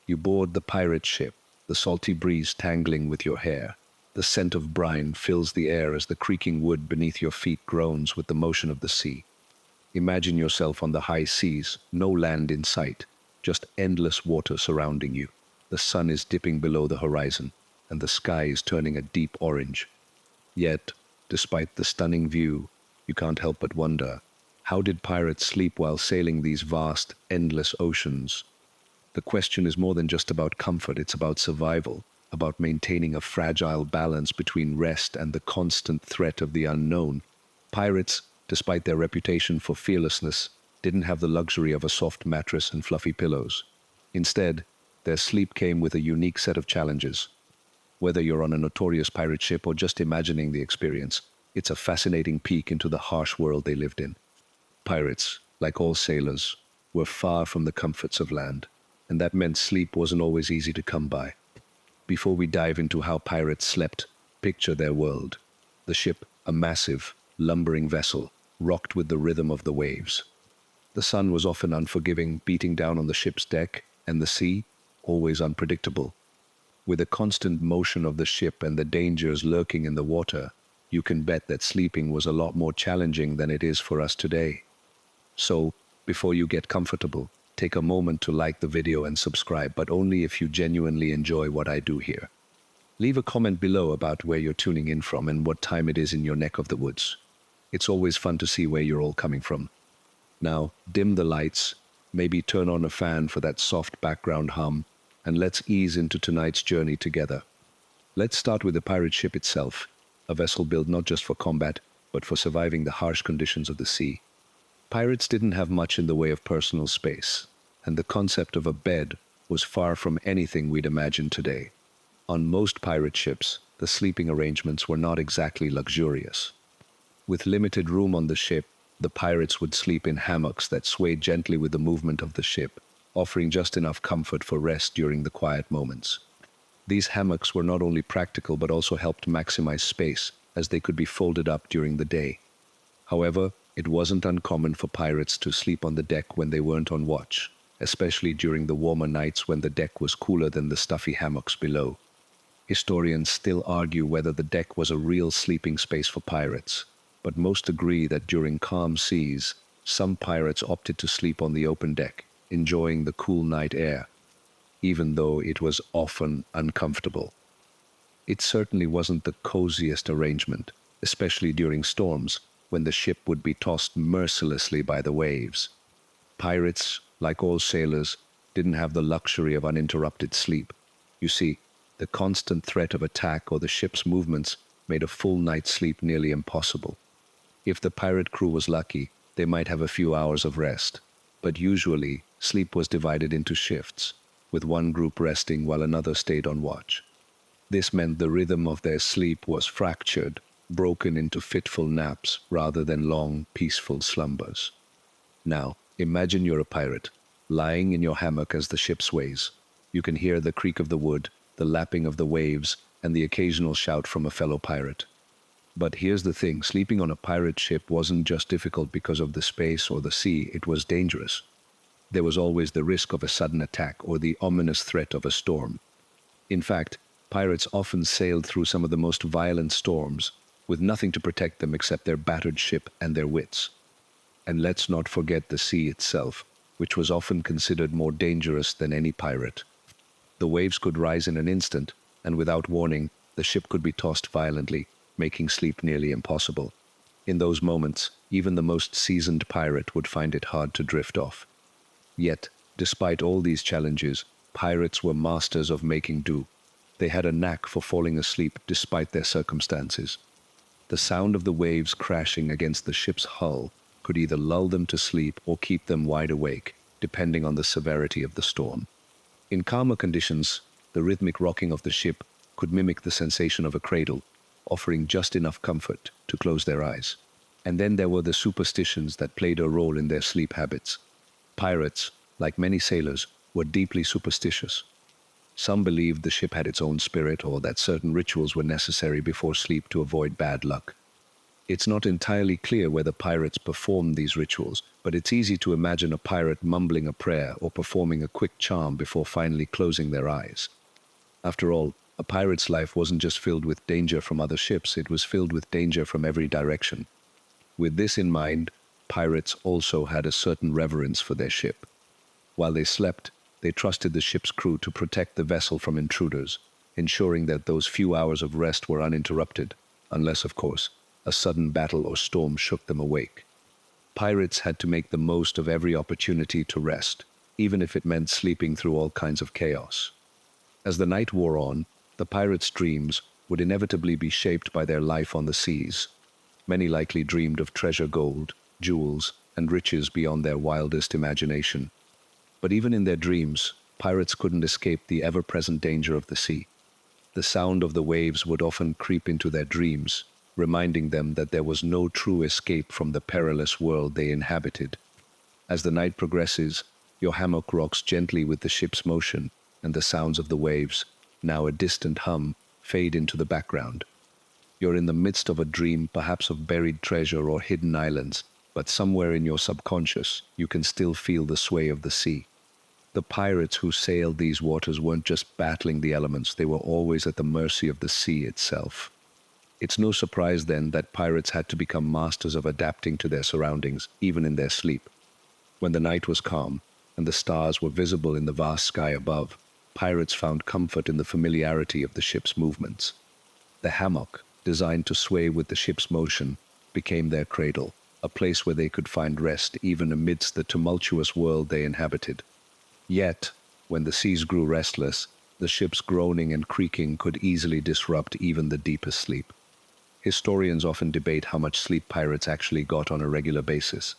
You board the pirate ship, the salty breeze tangling with your hair. The scent of brine fills the air as the creaking wood beneath your feet groans with the motion of the sea. Imagine yourself on the high seas, no land in sight, just endless water surrounding you. The sun is dipping below the horizon, and the sky is turning a deep orange. Yet, despite the stunning view, you can't help but wonder, how did pirates sleep while sailing these vast, endless oceans? The question is more than just about comfort, it's about survival, about maintaining a fragile balance between rest and the constant threat of the unknown. Pirates, despite their reputation for fearlessness, didn't have the luxury of a soft mattress and fluffy pillows. Instead, their sleep came with a unique set of challenges. Whether you're on a notorious pirate ship or just imagining the experience, it's a fascinating peek into the harsh world they lived in. Pirates, like all sailors, were far from the comforts of land, and that meant sleep wasn't always easy to come by. Before we dive into how pirates slept, picture their world. The ship, a massive, lumbering vessel, rocked with the rhythm of the waves. The sun was often unforgiving, beating down on the ship's deck, and the sea, always unpredictable. With the constant motion of the ship and the dangers lurking in the water, you can bet that sleeping was a lot more challenging than it is for us today. So, before you get comfortable, take a moment to like the video and subscribe, but only if you genuinely enjoy what I do here. Leave a comment below about where you're tuning in from and what time it is in your neck of the woods. It's always fun to see where you're all coming from. Now, dim the lights, maybe turn on a fan for that soft background hum, and let's ease into tonight's journey together. Let's start with the pirate ship itself, a vessel built not just for combat, but for surviving the harsh conditions of the sea. Pirates didn't have much in the way of personal space, and the concept of a bed was far from anything we'd imagine today. On most pirate ships, the sleeping arrangements were not exactly luxurious. With limited room on the ship, the pirates would sleep in hammocks that swayed gently with the movement of the ship, offering just enough comfort for rest during the quiet moments. These hammocks were not only practical but also helped maximize space, as they could be folded up during the day. However, it wasn't uncommon for pirates to sleep on the deck when they weren't on watch, especially during the warmer nights when the deck was cooler than the stuffy hammocks below. Historians still argue whether the deck was a real sleeping space for pirates, but most agree that during calm seas, some pirates opted to sleep on the open deck, enjoying the cool night air, even though it was often uncomfortable. It certainly wasn't the coziest arrangement, especially during storms, when the ship would be tossed mercilessly by the waves. Pirates, like all sailors, didn't have the luxury of uninterrupted sleep. You see, the constant threat of attack or the ship's movements made a full night's sleep nearly impossible. If the pirate crew was lucky, they might have a few hours of rest, but usually sleep was divided into shifts, with one group resting while another stayed on watch. This meant the rhythm of their sleep was fractured, broken into fitful naps rather than long, peaceful slumbers. Now, imagine you're a pirate, lying in your hammock as the ship sways. You can hear the creak of the wood, the lapping of the waves, and the occasional shout from a fellow pirate. But here's the thing, sleeping on a pirate ship wasn't just difficult because of the space or the sea, it was dangerous. There was always the risk of a sudden attack or the ominous threat of a storm. In fact, pirates often sailed through some of the most violent storms, with nothing to protect them except their battered ship and their wits. And let's not forget the sea itself, which was often considered more dangerous than any pirate. The waves could rise in an instant, and without warning, the ship could be tossed violently, making sleep nearly impossible. In those moments, even the most seasoned pirate would find it hard to drift off. Yet, despite all these challenges, pirates were masters of making do. They had a knack for falling asleep despite their circumstances. The sound of the waves crashing against the ship's hull could either lull them to sleep or keep them wide awake, depending on the severity of the storm. In calmer conditions, the rhythmic rocking of the ship could mimic the sensation of a cradle, offering just enough comfort to close their eyes. And then there were the superstitions that played a role in their sleep habits. Pirates, like many sailors, were deeply superstitious. Some believed the ship had its own spirit or that certain rituals were necessary before sleep to avoid bad luck. It's not entirely clear whether pirates performed these rituals, but it's easy to imagine a pirate mumbling a prayer or performing a quick charm before finally closing their eyes. After all, a pirate's life wasn't just filled with danger from other ships, it was filled with danger from every direction. With this in mind, pirates also had a certain reverence for their ship. While they slept, they trusted the ship's crew to protect the vessel from intruders, ensuring that those few hours of rest were uninterrupted, unless, of course, a sudden battle or storm shook them awake. Pirates had to make the most of every opportunity to rest, even if it meant sleeping through all kinds of chaos. As the night wore on, the pirates' dreams would inevitably be shaped by their life on the seas. Many likely dreamed of treasure gold, jewels, and riches beyond their wildest imagination. But even in their dreams, pirates couldn't escape the ever-present danger of the sea. The sound of the waves would often creep into their dreams, reminding them that there was no true escape from the perilous world they inhabited. As the night progresses, your hammock rocks gently with the ship's motion, and the sounds of the waves, now a distant hum, fade into the background. You're in the midst of a dream, perhaps of buried treasure or hidden islands, but somewhere in your subconscious, you can still feel the sway of the sea. The pirates who sailed these waters weren't just battling the elements, they were always at the mercy of the sea itself. It's no surprise then that pirates had to become masters of adapting to their surroundings, even in their sleep. When the night was calm and the stars were visible in the vast sky above, pirates found comfort in the familiarity of the ship's movements. The hammock, designed to sway with the ship's motion, became their cradle, a place where they could find rest even amidst the tumultuous world they inhabited. Yet, when the seas grew restless, the ship's groaning and creaking could easily disrupt even the deepest sleep. Historians often debate how much sleep pirates actually got on a regular basis.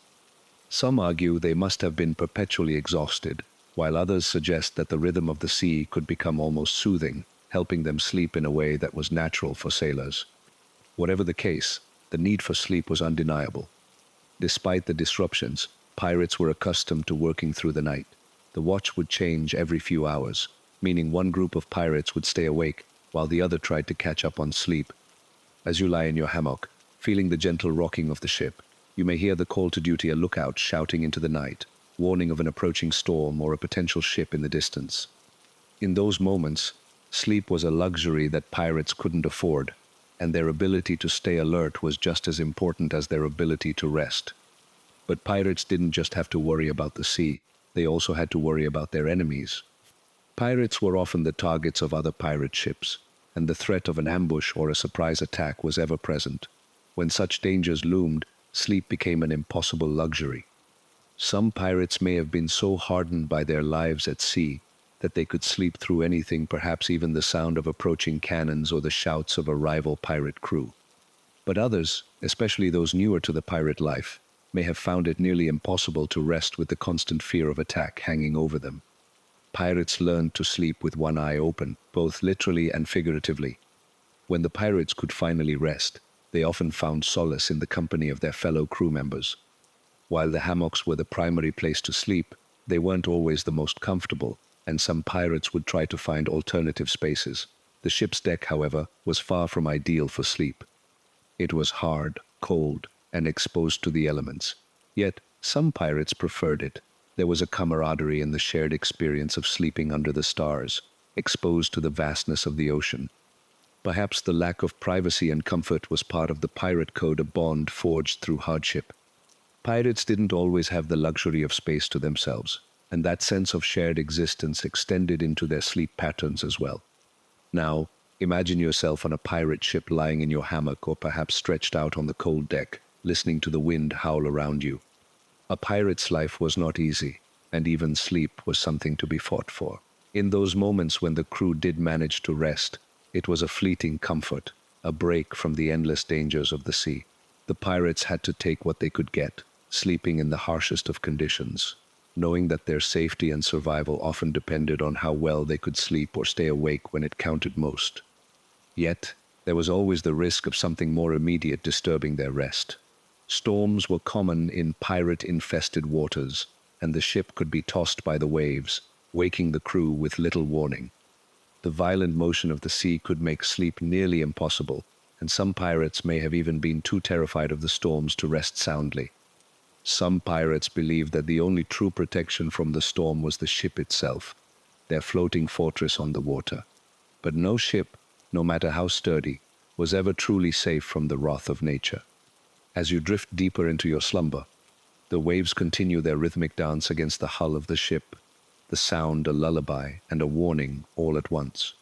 Some argue they must have been perpetually exhausted, while others suggest that the rhythm of the sea could become almost soothing, helping them sleep in a way that was natural for sailors. Whatever the case, the need for sleep was undeniable. Despite the disruptions, pirates were accustomed to working through the night. The watch would change every few hours, meaning one group of pirates would stay awake while the other tried to catch up on sleep. As you lie in your hammock, feeling the gentle rocking of the ship, you may hear the call to duty, a lookout shouting into the night, warning of an approaching storm or a potential ship in the distance. In those moments, sleep was a luxury that pirates couldn't afford, and their ability to stay alert was just as important as their ability to rest. But pirates didn't just have to worry about the sea, they also had to worry about their enemies. Pirates were often the targets of other pirate ships, and the threat of an ambush or a surprise attack was ever present. When such dangers loomed, sleep became an impossible luxury. Some pirates may have been so hardened by their lives at sea that they could sleep through anything, perhaps even the sound of approaching cannons or the shouts of a rival pirate crew. But others, especially those newer to the pirate life, may have found it nearly impossible to rest with the constant fear of attack hanging over them. Pirates learned to sleep with one eye open, both literally and figuratively. When the pirates could finally rest, they often found solace in the company of their fellow crew members. While the hammocks were the primary place to sleep, they weren't always the most comfortable, and some pirates would try to find alternative spaces. The ship's deck, however, was far from ideal for sleep. It was hard, cold, and exposed to the elements. Yet, some pirates preferred it. There was a camaraderie in the shared experience of sleeping under the stars, exposed to the vastness of the ocean. Perhaps the lack of privacy and comfort was part of the pirate code, a bond forged through hardship. Pirates didn't always have the luxury of space to themselves, and that sense of shared existence extended into their sleep patterns as well. Now, imagine yourself on a pirate ship lying in your hammock or perhaps stretched out on the cold deck, listening to the wind howl around you. A pirate's life was not easy, and even sleep was something to be fought for. In those moments when the crew did manage to rest, it was a fleeting comfort, a break from the endless dangers of the sea. The pirates had to take what they could get, sleeping in the harshest of conditions, knowing that their safety and survival often depended on how well they could sleep or stay awake when it counted most. Yet, there was always the risk of something more immediate disturbing their rest. Storms were common in pirate-infested waters, and the ship could be tossed by the waves, waking the crew with little warning. The violent motion of the sea could make sleep nearly impossible, and some pirates may have even been too terrified of the storms to rest soundly. Some pirates believed that the only true protection from the storm was the ship itself, their floating fortress on the water. But no ship, no matter how sturdy, was ever truly safe from the wrath of nature. As you drift deeper into your slumber, the waves continue their rhythmic dance against the hull of the ship, the sound a lullaby and a warning all at once.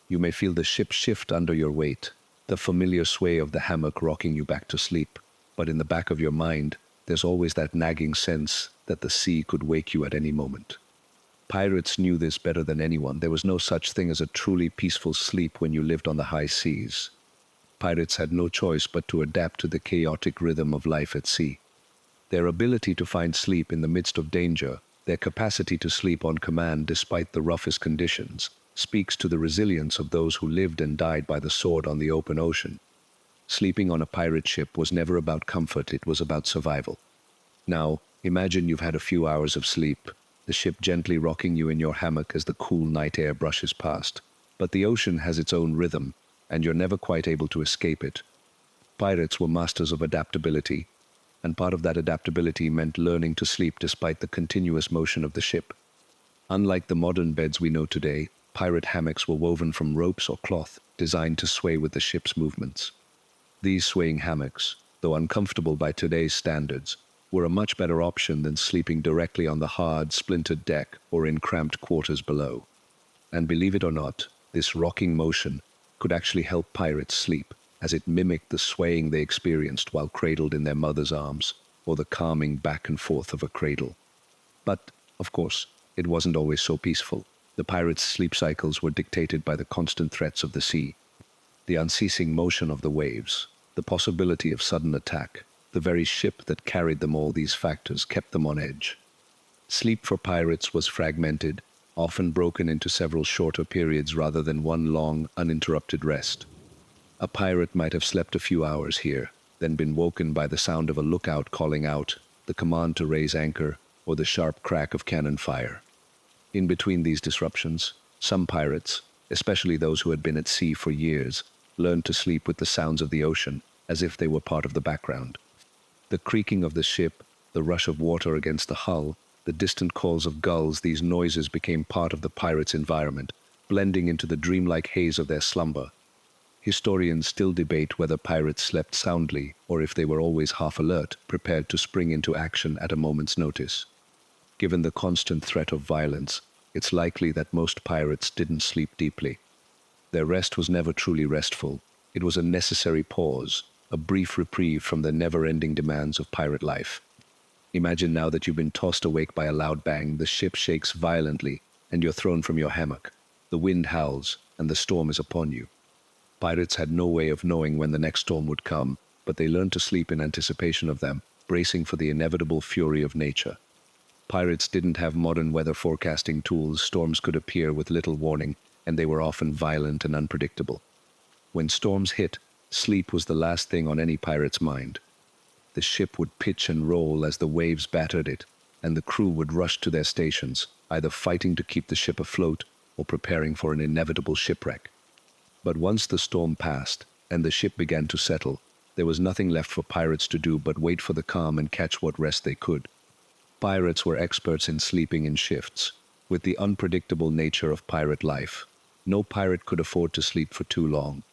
You may feel the ship shift under your weight, the familiar sway of the hammock rocking you back to sleep, but in the back of your mind, there's always that nagging sense that the sea could wake you at any moment. Pirates knew this better than anyone. There was no such thing as a truly peaceful sleep when you lived on the high seas. Pirates had no choice but to adapt to the chaotic rhythm of life at sea. Their ability to find sleep in the midst of danger, their capacity to sleep on command despite the roughest conditions, speaks to the resilience of those who lived and died by the sword on the open ocean. Sleeping on a pirate ship was never about comfort, it was about survival. Now, imagine you've had a few hours of sleep, the ship gently rocking you in your hammock as the cool night air brushes past. But the ocean has its own rhythm, and you're never quite able to escape it. Pirates were masters of adaptability, and part of that adaptability meant learning to sleep despite the continuous motion of the ship. Unlike the modern beds we know today, pirate hammocks were woven from ropes or cloth, designed to sway with the ship's movements. These swaying hammocks, though uncomfortable by today's standards, were a much better option than sleeping directly on the hard, splintered deck or in cramped quarters below. And believe it or not, this rocking motion could actually help pirates sleep, as it mimicked the swaying they experienced while cradled in their mother's arms, or the calming back and forth of a cradle. But, of course, it wasn't always so peaceful. The pirates' sleep cycles were dictated by the constant threats of the sea, the unceasing motion of the waves, the possibility of sudden attack. The very ship that carried them, all these factors kept them on edge. Sleep for pirates was fragmented, often broken into several shorter periods rather than one long, uninterrupted rest. A pirate might have slept a few hours here, then been woken by the sound of a lookout calling out, the command to raise anchor, or the sharp crack of cannon fire. In between these disruptions, some pirates, especially those who had been at sea for years, learned to sleep with the sounds of the ocean, as if they were part of the background. The creaking of the ship, the rush of water against the hull, the distant calls of gulls, these noises became part of the pirates' environment, blending into the dreamlike haze of their slumber. Historians still debate whether pirates slept soundly or if they were always half alert, prepared to spring into action at a moment's notice. Given the constant threat of violence, it's likely that most pirates didn't sleep deeply. Their rest was never truly restful. It was a necessary pause, a brief reprieve from the never-ending demands of pirate life. Imagine now that you've been tossed awake by a loud bang, the ship shakes violently, and you're thrown from your hammock. The wind howls, and the storm is upon you. Pirates had no way of knowing when the next storm would come, but they learned to sleep in anticipation of them, bracing for the inevitable fury of nature. Pirates didn't have modern weather forecasting tools. Storms could appear with little warning, and they were often violent and unpredictable. When storms hit, sleep was the last thing on any pirate's mind. The ship would pitch and roll as the waves battered it, and the crew would rush to their stations, either fighting to keep the ship afloat or preparing for an inevitable shipwreck. But once the storm passed and the ship began to settle, there was nothing left for pirates to do but wait for the calm and catch what rest they could. Pirates were experts in sleeping in shifts. With the unpredictable nature of pirate life, no pirate could afford to sleep for too long.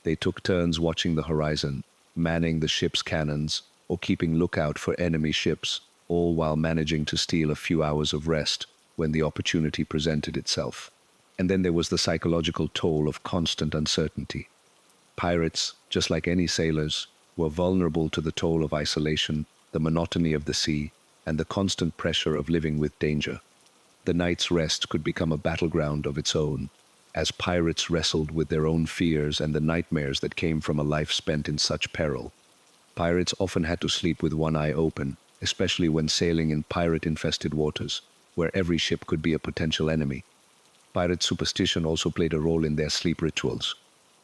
They took turns watching the horizon, manning the ship's cannons, or keeping lookout for enemy ships, all while managing to steal a few hours of rest when the opportunity presented itself. And then there was the psychological toll of constant uncertainty. Pirates, just like any sailors, were vulnerable to the toll of isolation, the monotony of the sea, and the constant pressure of living with danger. The night's rest could become a battleground of its own, as pirates wrestled with their own fears and the nightmares that came from a life spent in such peril. Pirates often had to sleep with one eye open, especially when sailing in pirate-infested waters, where every ship could be a potential enemy. Pirate superstition also played a role in their sleep rituals.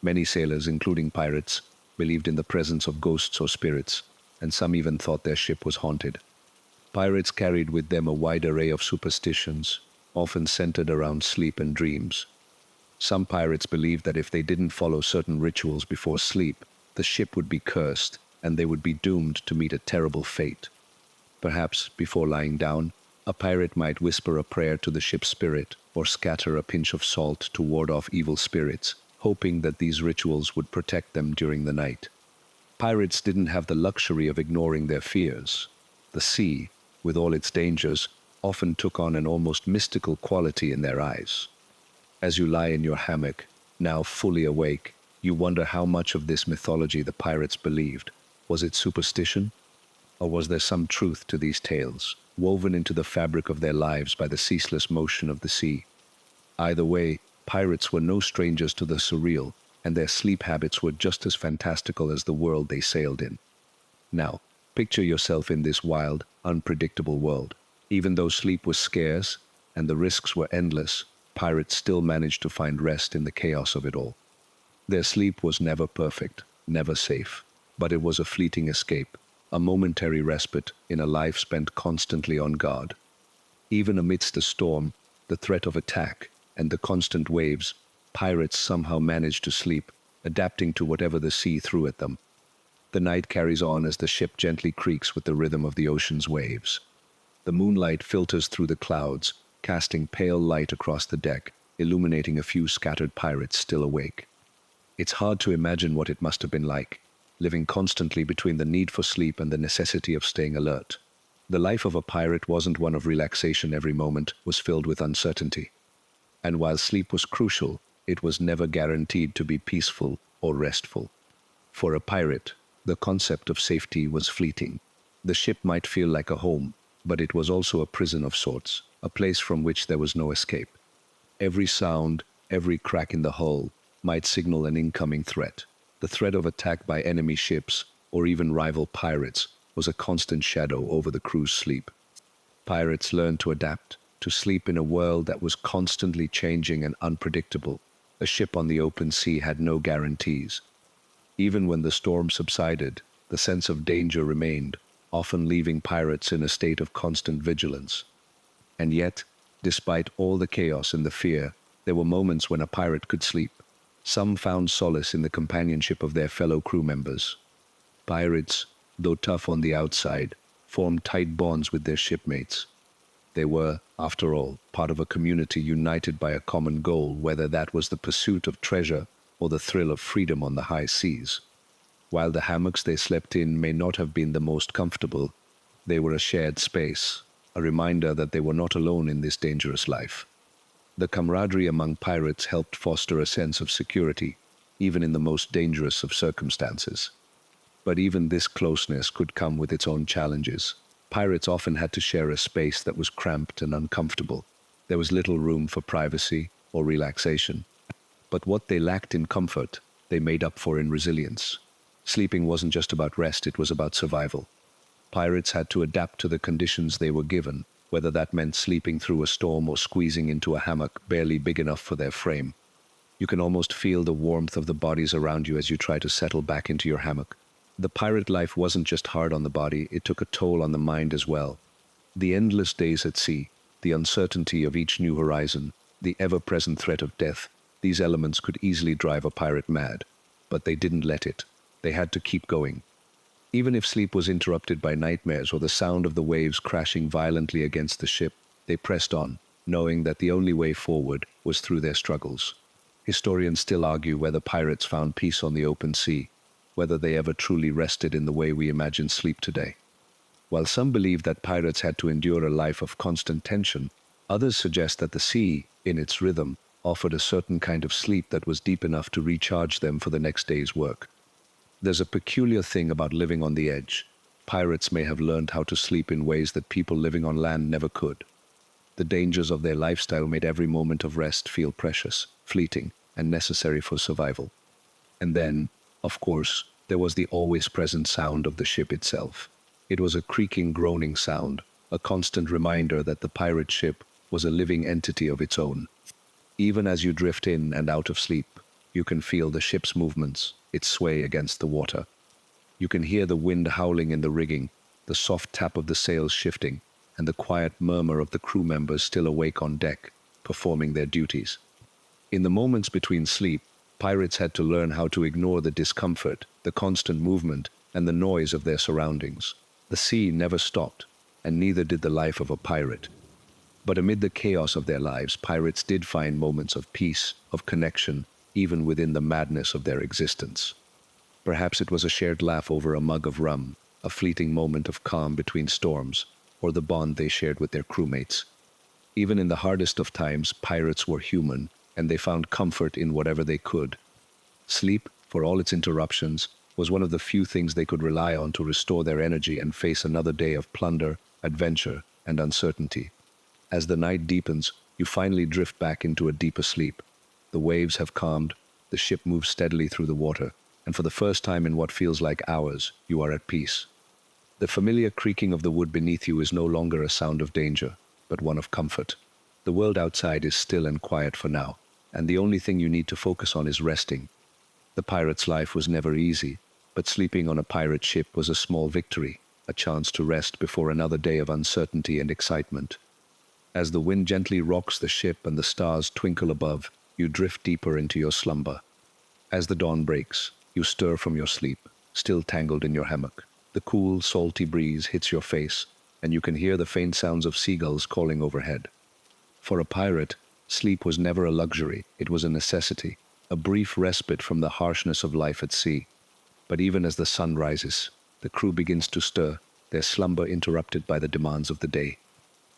Many sailors, including pirates, believed in the presence of ghosts or spirits, and some even thought their ship was haunted. Pirates carried with them a wide array of superstitions, often centered around sleep and dreams. Some pirates believed that if they didn't follow certain rituals before sleep, the ship would be cursed and they would be doomed to meet a terrible fate. Perhaps, before lying down, a pirate might whisper a prayer to the ship's spirit or scatter a pinch of salt to ward off evil spirits, hoping that these rituals would protect them during the night. Pirates didn't have the luxury of ignoring their fears. The sea, with all its dangers, often took on an almost mystical quality in their eyes. As you lie in your hammock, now fully awake, you wonder how much of this mythology the pirates believed. Was it superstition? Or was there some truth to these tales, woven into the fabric of their lives by the ceaseless motion of the sea? Either way, pirates were no strangers to the surreal, and their sleep habits were just as fantastical as the world they sailed in. Now, picture yourself in this wild, unpredictable world. Even though sleep was scarce and the risks were endless, pirates still managed to find rest in the chaos of it all. Their sleep was never perfect, never safe, but it was a fleeting escape, a momentary respite in a life spent constantly on guard. Even amidst the storm, the threat of attack, and the constant waves, pirates somehow managed to sleep, adapting to whatever the sea threw at them. The night carries on as the ship gently creaks with the rhythm of the ocean's waves. The moonlight filters through the clouds, casting pale light across the deck, illuminating a few scattered pirates still awake. It's hard to imagine what it must have been like, living constantly between the need for sleep and the necessity of staying alert. The life of a pirate wasn't one of relaxation. Every moment was filled with uncertainty. And while sleep was crucial, it was never guaranteed to be peaceful or restful. For a pirate, the concept of safety was fleeting. The ship might feel like a home, but it was also a prison of sorts, a place from which there was no escape. Every sound, every crack in the hull, might signal an incoming threat. The threat of attack by enemy ships, or even rival pirates, was a constant shadow over the crew's sleep. Pirates learned to adapt, to sleep in a world that was constantly changing and unpredictable. A ship on the open sea had no guarantees. Even when the storm subsided, the sense of danger remained, often leaving pirates in a state of constant vigilance. And yet, despite all the chaos and the fear, there were moments when a pirate could sleep. Some found solace in the companionship of their fellow crew members. Pirates, though tough on the outside, formed tight bonds with their shipmates. They were, after all, part of a community united by a common goal, whether that was the pursuit of treasure or the thrill of freedom on the high seas. While the hammocks they slept in may not have been the most comfortable, they were a shared space, a reminder that they were not alone in this dangerous life. The camaraderie among pirates helped foster a sense of security, even in the most dangerous of circumstances. But even this closeness could come with its own challenges. Pirates often had to share a space that was cramped and uncomfortable. There was little room for privacy or relaxation. But what they lacked in comfort, they made up for in resilience. Sleeping wasn't just about rest, it was about survival. Pirates had to adapt to the conditions they were given, whether that meant sleeping through a storm or squeezing into a hammock barely big enough for their frame. You can almost feel the warmth of the bodies around you as you try to settle back into your hammock. The pirate life wasn't just hard on the body, it took a toll on the mind as well. The endless days at sea, the uncertainty of each new horizon, the ever-present threat of death, these elements could easily drive a pirate mad. But they didn't let it. They had to keep going. Even if sleep was interrupted by nightmares or the sound of the waves crashing violently against the ship, they pressed on, knowing that the only way forward was through their struggles. Historians still argue whether pirates found peace on the open sea, whether they ever truly rested in the way we imagine sleep today. While some believe that pirates had to endure a life of constant tension, others suggest that the sea, in its rhythm, offered a certain kind of sleep that was deep enough to recharge them for the next day's work. There's a peculiar thing about living on the edge. Pirates may have learned how to sleep in ways that people living on land never could. The dangers of their lifestyle made every moment of rest feel precious, fleeting, and necessary for survival. And then, of course, there was the always present sound of the ship itself. It was a creaking, groaning sound, a constant reminder that the pirate ship was a living entity of its own. Even as you drift in and out of sleep, you can feel the ship's movements, its sway against the water. You can hear the wind howling in the rigging, the soft tap of the sails shifting, and the quiet murmur of the crew members still awake on deck, performing their duties. In the moments between sleep, pirates had to learn how to ignore the discomfort, the constant movement, and the noise of their surroundings. The sea never stopped, and neither did the life of a pirate. But amid the chaos of their lives, pirates did find moments of peace, of connection, even within the madness of their existence. Perhaps it was a shared laugh over a mug of rum, a fleeting moment of calm between storms, or the bond they shared with their crewmates. Even in the hardest of times, pirates were human, and they found comfort in whatever they could. Sleep, for all its interruptions, was one of the few things they could rely on to restore their energy and face another day of plunder, adventure, and uncertainty. As the night deepens, you finally drift back into a deeper sleep. The waves have calmed, the ship moves steadily through the water, and for the first time in what feels like hours, you are at peace. The familiar creaking of the wood beneath you is no longer a sound of danger, but one of comfort. The world outside is still and quiet for now, and the only thing you need to focus on is resting. The pirate's life was never easy, but sleeping on a pirate ship was a small victory, a chance to rest before another day of uncertainty and excitement. As the wind gently rocks the ship and the stars twinkle above, you drift deeper into your slumber. As the dawn breaks, you stir from your sleep, still tangled in your hammock. The cool, salty breeze hits your face, and you can hear the faint sounds of seagulls calling overhead. For a pirate, sleep was never a luxury, it was a necessity, a brief respite from the harshness of life at sea. But even as the sun rises, the crew begins to stir, their slumber interrupted by the demands of the day.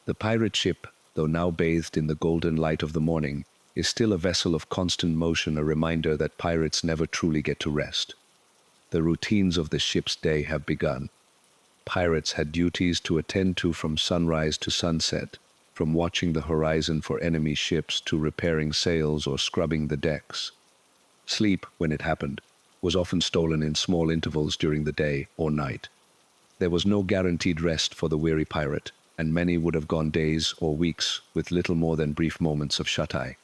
The pirate ship, though now bathed in the golden light of the morning, is still a vessel of constant motion, a reminder that pirates never truly get to rest. The routines of the ship's day have begun. Pirates had duties to attend to from sunrise to sunset, from watching the horizon for enemy ships to repairing sails or scrubbing the decks. Sleep, when it happened, was often stolen in small intervals during the day or night. There was no guaranteed rest for the weary pirate, and many would have gone days or weeks with little more than brief moments of shut-eye.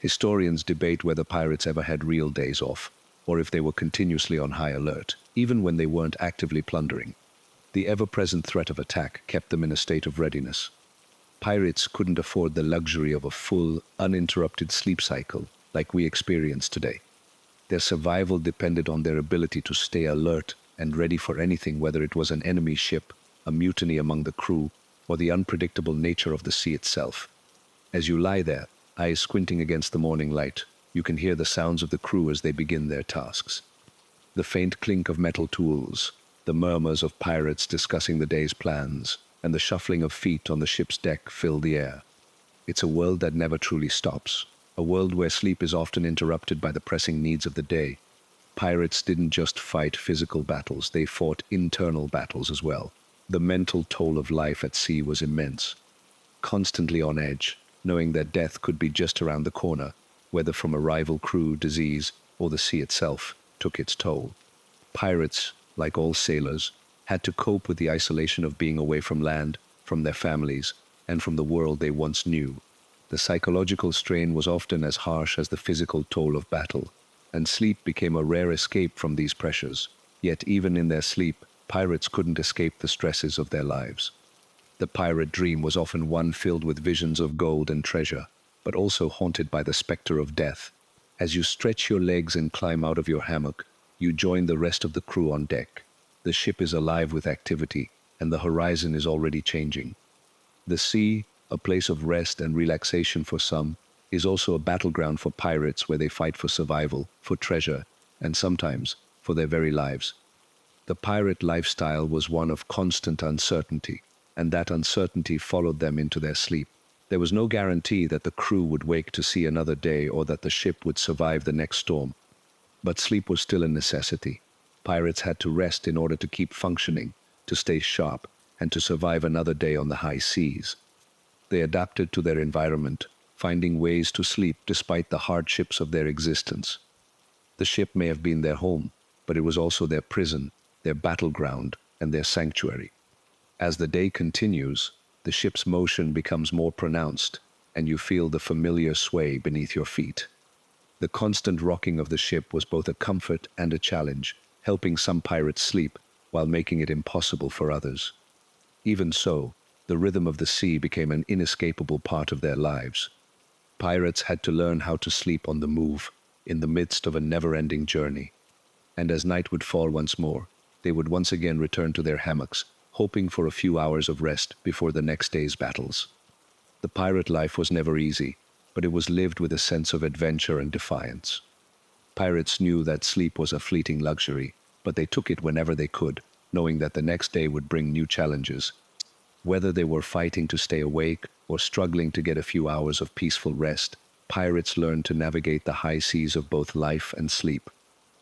Historians debate whether pirates ever had real days off, or if they were continuously on high alert, even when they weren't actively plundering. The ever-present threat of attack kept them in a state of readiness. Pirates couldn't afford the luxury of a full, uninterrupted sleep cycle like we experience today. Their survival depended on their ability to stay alert and ready for anything, whether it was an enemy ship, a mutiny among the crew, or the unpredictable nature of the sea itself. As you lie there, eyes squinting against the morning light, you can hear the sounds of the crew as they begin their tasks. The faint clink of metal tools, the murmurs of pirates discussing the day's plans, and the shuffling of feet on the ship's deck fill the air. It's a world that never truly stops, a world where sleep is often interrupted by the pressing needs of the day. Pirates didn't just fight physical battles, they fought internal battles as well. The mental toll of life at sea was immense. Constantly on edge, knowing that death could be just around the corner, whether from a rival crew, disease, or the sea itself, took its toll. Pirates, like all sailors, had to cope with the isolation of being away from land, from their families, and from the world they once knew. The psychological strain was often as harsh as the physical toll of battle, and sleep became a rare escape from these pressures. Yet even in their sleep, pirates couldn't escape the stresses of their lives. The pirate dream was often one filled with visions of gold and treasure, but also haunted by the specter of death. As you stretch your legs and climb out of your hammock, you join the rest of the crew on deck. The ship is alive with activity, and the horizon is already changing. The sea, a place of rest and relaxation for some, is also a battleground for pirates where they fight for survival, for treasure, and sometimes for their very lives. The pirate lifestyle was one of constant uncertainty, and that uncertainty followed them into their sleep. There was no guarantee that the crew would wake to see another day or that the ship would survive the next storm. But sleep was still a necessity. Pirates had to rest in order to keep functioning, to stay sharp, and to survive another day on the high seas. They adapted to their environment, finding ways to sleep despite the hardships of their existence. The ship may have been their home, but it was also their prison, their battleground, and their sanctuary. As the day continues, the ship's motion becomes more pronounced, and you feel the familiar sway beneath your feet. The constant rocking of the ship was both a comfort and a challenge, helping some pirates sleep while making it impossible for others. Even so, the rhythm of the sea became an inescapable part of their lives. Pirates had to learn how to sleep on the move, in the midst of a never-ending journey. And as night would fall once more, they would once again return to their hammocks, hoping for a few hours of rest before the next day's battles. The pirate life was never easy, but it was lived with a sense of adventure and defiance. Pirates knew that sleep was a fleeting luxury, but they took it whenever they could, knowing that the next day would bring new challenges. Whether they were fighting to stay awake or struggling to get a few hours of peaceful rest, pirates learned to navigate the high seas of both life and sleep.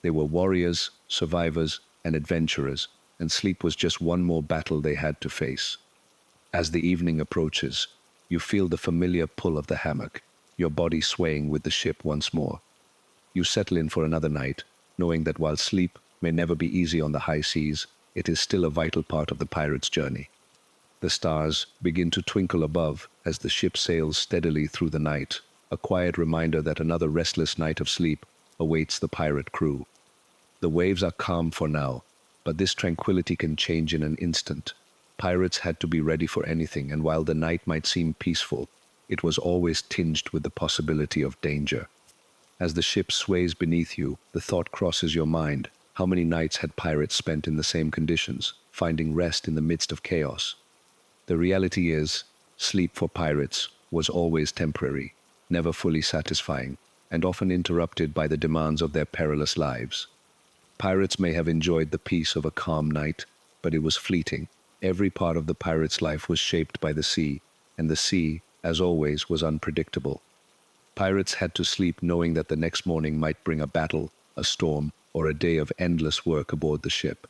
They were warriors, survivors, and adventurers, and sleep was just one more battle they had to face. As the evening approaches, you feel the familiar pull of the hammock, your body swaying with the ship once more. You settle in for another night, knowing that while sleep may never be easy on the high seas, it is still a vital part of the pirate's journey. The stars begin to twinkle above as the ship sails steadily through the night, a quiet reminder that another restless night of sleep awaits the pirate crew. The waves are calm for now, but this tranquility can change in an instant. Pirates had to be ready for anything, and while the night might seem peaceful, it was always tinged with the possibility of danger. As the ship sways beneath you, the thought crosses your mind: how many nights had pirates spent in the same conditions, finding rest in the midst of chaos? The reality is, sleep for pirates was always temporary, never fully satisfying, and often interrupted by the demands of their perilous lives. Pirates may have enjoyed the peace of a calm night, but it was fleeting. Every part of the pirate's life was shaped by the sea, and the sea, as always, was unpredictable. Pirates had to sleep knowing that the next morning might bring a battle, a storm, or a day of endless work aboard the ship.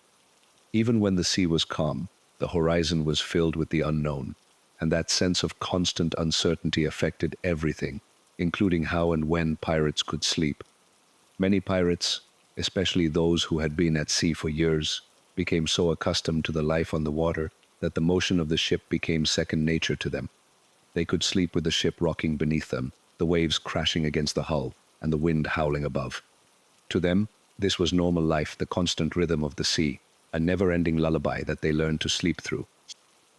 Even when the sea was calm, the horizon was filled with the unknown, and that sense of constant uncertainty affected everything, including how and when pirates could sleep. Many pirates, especially those who had been at sea for years, became so accustomed to the life on the water that the motion of the ship became second nature to them. They could sleep with the ship rocking beneath them, the waves crashing against the hull, and the wind howling above. To them, this was normal life, the constant rhythm of the sea, a never-ending lullaby that they learned to sleep through.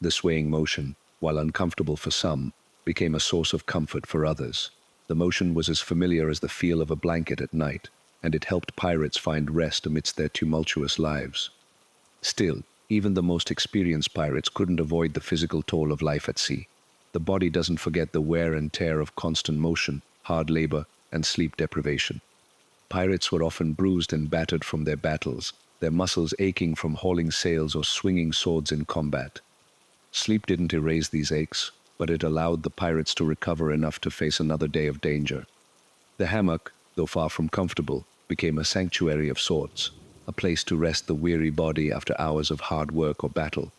The swaying motion, while uncomfortable for some, became a source of comfort for others. The motion was as familiar as the feel of a blanket at night, and it helped pirates find rest amidst their tumultuous lives. Still, even the most experienced pirates couldn't avoid the physical toll of life at sea. The body doesn't forget the wear and tear of constant motion, hard labor, and sleep deprivation. Pirates were often bruised and battered from their battles, their muscles aching from hauling sails or swinging swords in combat. Sleep didn't erase these aches, but it allowed the pirates to recover enough to face another day of danger. The hammock, though far from comfortable, became a sanctuary of sorts, a place to rest the weary body after hours of hard work or battle.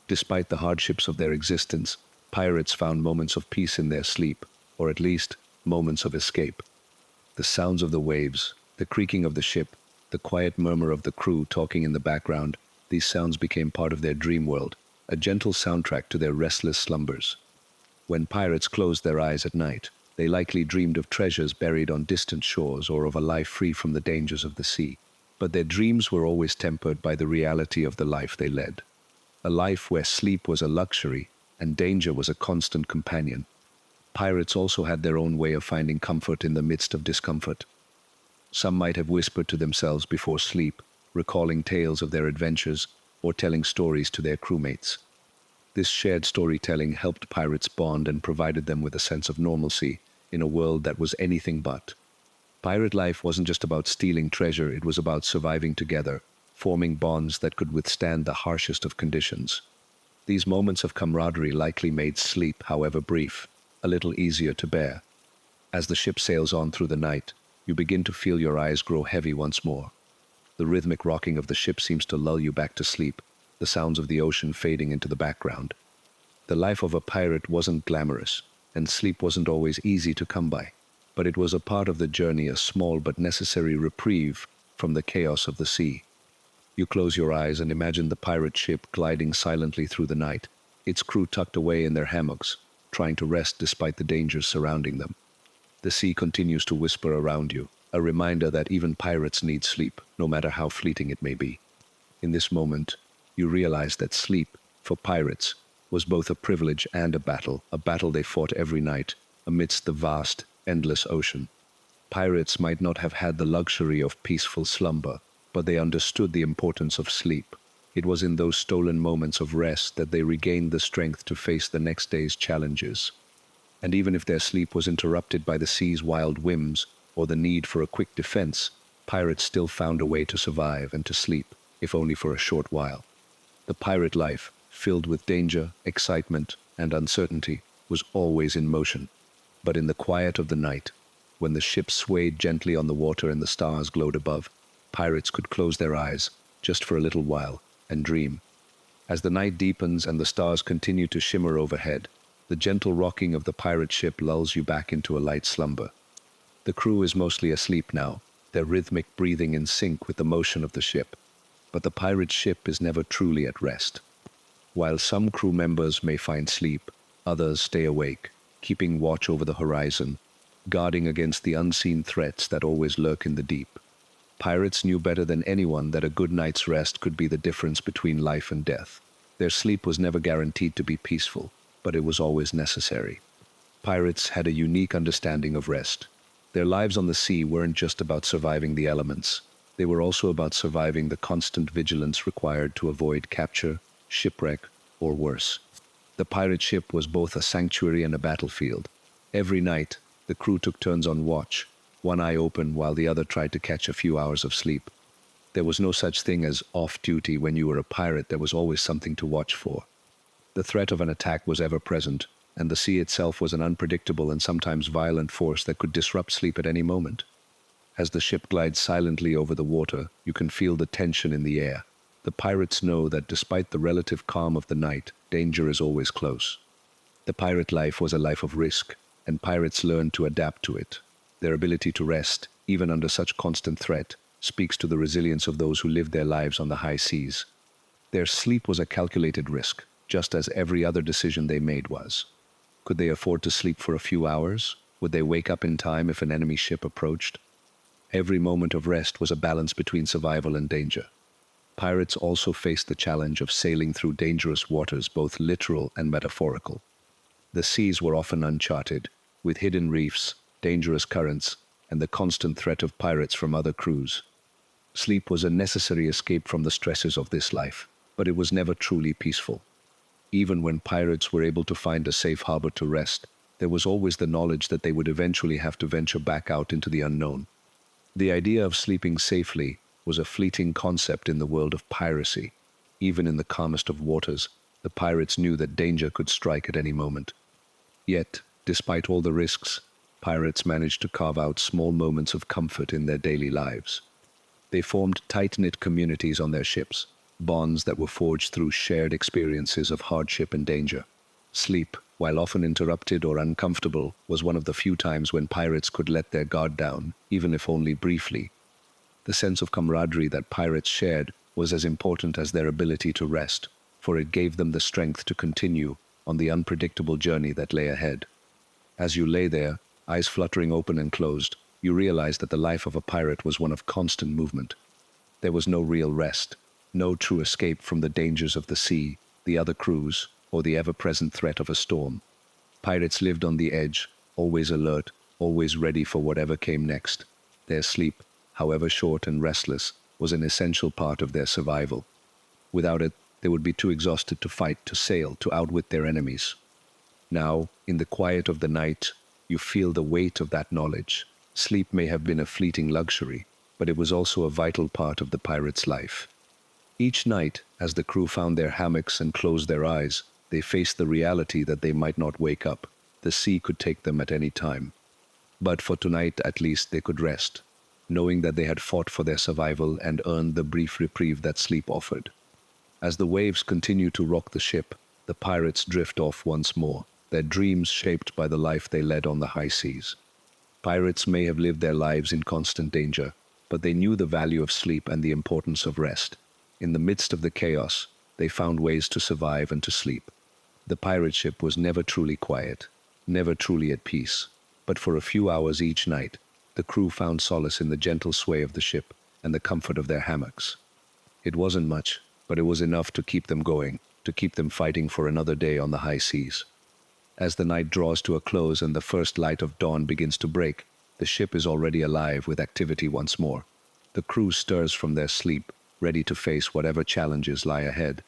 Despite the hardships of their existence, pirates found moments of peace in their sleep, or at least moments of escape. The sounds of the waves, the creaking of the ship, the quiet murmur of the crew talking in the background, these sounds became part of their dream world, a gentle soundtrack to their restless slumbers. When pirates closed their eyes at night, they likely dreamed of treasures buried on distant shores or of a life free from the dangers of the sea. But their dreams were always tempered by the reality of the life they led. A life where sleep was a luxury and danger was a constant companion. Pirates also had their own way of finding comfort in the midst of discomfort. Some might have whispered to themselves before sleep, recalling tales of their adventures or telling stories to their crewmates. This shared storytelling helped pirates bond and provided them with a sense of normalcy in a world that was anything but. Pirate life wasn't just about stealing treasure, it was about surviving together, forming bonds that could withstand the harshest of conditions. These moments of camaraderie likely made sleep, however brief, a little easier to bear. As the ship sails on through the night, you begin to feel your eyes grow heavy once more. The rhythmic rocking of the ship seems to lull you back to sleep, the sounds of the ocean fading into the background. The life of a pirate wasn't glamorous, and sleep wasn't always easy to come by, but it was a part of the journey, a small but necessary reprieve from the chaos of the sea. You close your eyes and imagine the pirate ship gliding silently through the night, its crew tucked away in their hammocks, trying to rest despite the dangers surrounding them. The sea continues to whisper around you, a reminder that even pirates need sleep, no matter how fleeting it may be. In this moment, you realize that sleep, for pirates, was both a privilege and a battle they fought every night, amidst the vast, endless ocean. Pirates might not have had the luxury of peaceful slumber, but they understood the importance of sleep. It was in those stolen moments of rest that they regained the strength to face the next day's challenges. And even if their sleep was interrupted by the sea's wild whims or the need for a quick defense, pirates still found a way to survive and to sleep, if only for a short while. The pirate life, filled with danger, excitement, and uncertainty, was always in motion. But in the quiet of the night, when the ship swayed gently on the water and the stars glowed above, pirates could close their eyes, just for a little while, and dream. As the night deepens and the stars continue to shimmer overhead, the gentle rocking of the pirate ship lulls you back into a light slumber. The crew is mostly asleep now, their rhythmic breathing in sync with the motion of the ship. But the pirate ship is never truly at rest. While some crew members may find sleep, others stay awake, keeping watch over the horizon, guarding against the unseen threats that always lurk in the deep. Pirates knew better than anyone that a good night's rest could be the difference between life and death. Their sleep was never guaranteed to be peaceful, but it was always necessary. Pirates had a unique understanding of rest. Their lives on the sea weren't just about surviving the elements. They were also about surviving the constant vigilance required to avoid capture, shipwreck, or worse. The pirate ship was both a sanctuary and a battlefield. Every night, the crew took turns on watch, one eye open while the other tried to catch a few hours of sleep. There was no such thing as off-duty when you were a pirate. There was always something to watch for. The threat of an attack was ever present, and the sea itself was an unpredictable and sometimes violent force that could disrupt sleep at any moment. As the ship glides silently over the water, you can feel the tension in the air. The pirates know that despite the relative calm of the night, danger is always close. The pirate life was a life of risk, and pirates learned to adapt to it. Their ability to rest, even under such constant threat, speaks to the resilience of those who lived their lives on the high seas. Their sleep was a calculated risk, just as every other decision they made was. Could they afford to sleep for a few hours? Would they wake up in time if an enemy ship approached? Every moment of rest was a balance between survival and danger. Pirates also faced the challenge of sailing through dangerous waters, both literal and metaphorical. The seas were often uncharted, with hidden reefs, dangerous currents, and the constant threat of pirates from other crews. Sleep was a necessary escape from the stresses of this life, but it was never truly peaceful. Even when pirates were able to find a safe harbor to rest, there was always the knowledge that they would eventually have to venture back out into the unknown. The idea of sleeping safely was a fleeting concept in the world of piracy. Even in the calmest of waters, the pirates knew that danger could strike at any moment. Yet, despite all the risks, pirates managed to carve out small moments of comfort in their daily lives. They formed tight-knit communities on their ships, bonds that were forged through shared experiences of hardship and danger. Sleep, while often interrupted or uncomfortable, was one of the few times when pirates could let their guard down, even if only briefly. The sense of camaraderie that pirates shared was as important as their ability to rest, for it gave them the strength to continue on the unpredictable journey that lay ahead. As you lay there, eyes fluttering open and closed, you realized that the life of a pirate was one of constant movement. There was no real rest, no true escape from the dangers of the sea, the other crews, or the ever-present threat of a storm. Pirates lived on the edge, always alert, always ready for whatever came next. Their sleep, however short and restless, was an essential part of their survival. Without it, they would be too exhausted to fight, to sail, to outwit their enemies. Now, in the quiet of the night, you feel the weight of that knowledge. Sleep may have been a fleeting luxury, but it was also a vital part of the pirate's life. Each night, as the crew found their hammocks and closed their eyes, they faced the reality that they might not wake up. The sea could take them at any time. But for tonight, at least, they could rest, knowing that they had fought for their survival and earned the brief reprieve that sleep offered. As the waves continue to rock the ship, the pirates drift off once more, their dreams shaped by the life they led on the high seas. Pirates may have lived their lives in constant danger, but they knew the value of sleep and the importance of rest. In the midst of the chaos, they found ways to survive and to sleep. The pirate ship was never truly quiet, never truly at peace, but for a few hours each night, the crew found solace in the gentle sway of the ship and the comfort of their hammocks. It wasn't much, but it was enough to keep them going, to keep them fighting for another day on the high seas. As the night draws to a close and the first light of dawn begins to break, the ship is already alive with activity once more. The crew stirs from their sleep, ready to face whatever challenges lie ahead.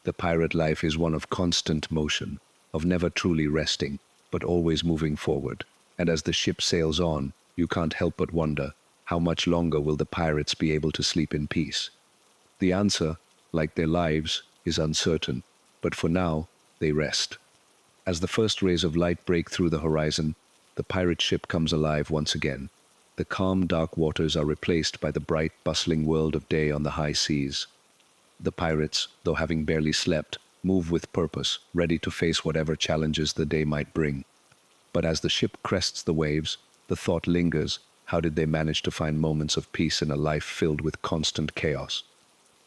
The pirate life is one of constant motion, of never truly resting, but always moving forward. And as the ship sails on, you can't help but wonder, how much longer will the pirates be able to sleep in peace? The answer, like their lives, is uncertain, but for now, they rest. As the first rays of light break through the horizon, the pirate ship comes alive once again. The calm, dark waters are replaced by the bright, bustling world of day on the high seas. The pirates, though having barely slept, move with purpose, ready to face whatever challenges the day might bring. But as the ship crests the waves, the thought lingers, how did they manage to find moments of peace in a life filled with constant chaos?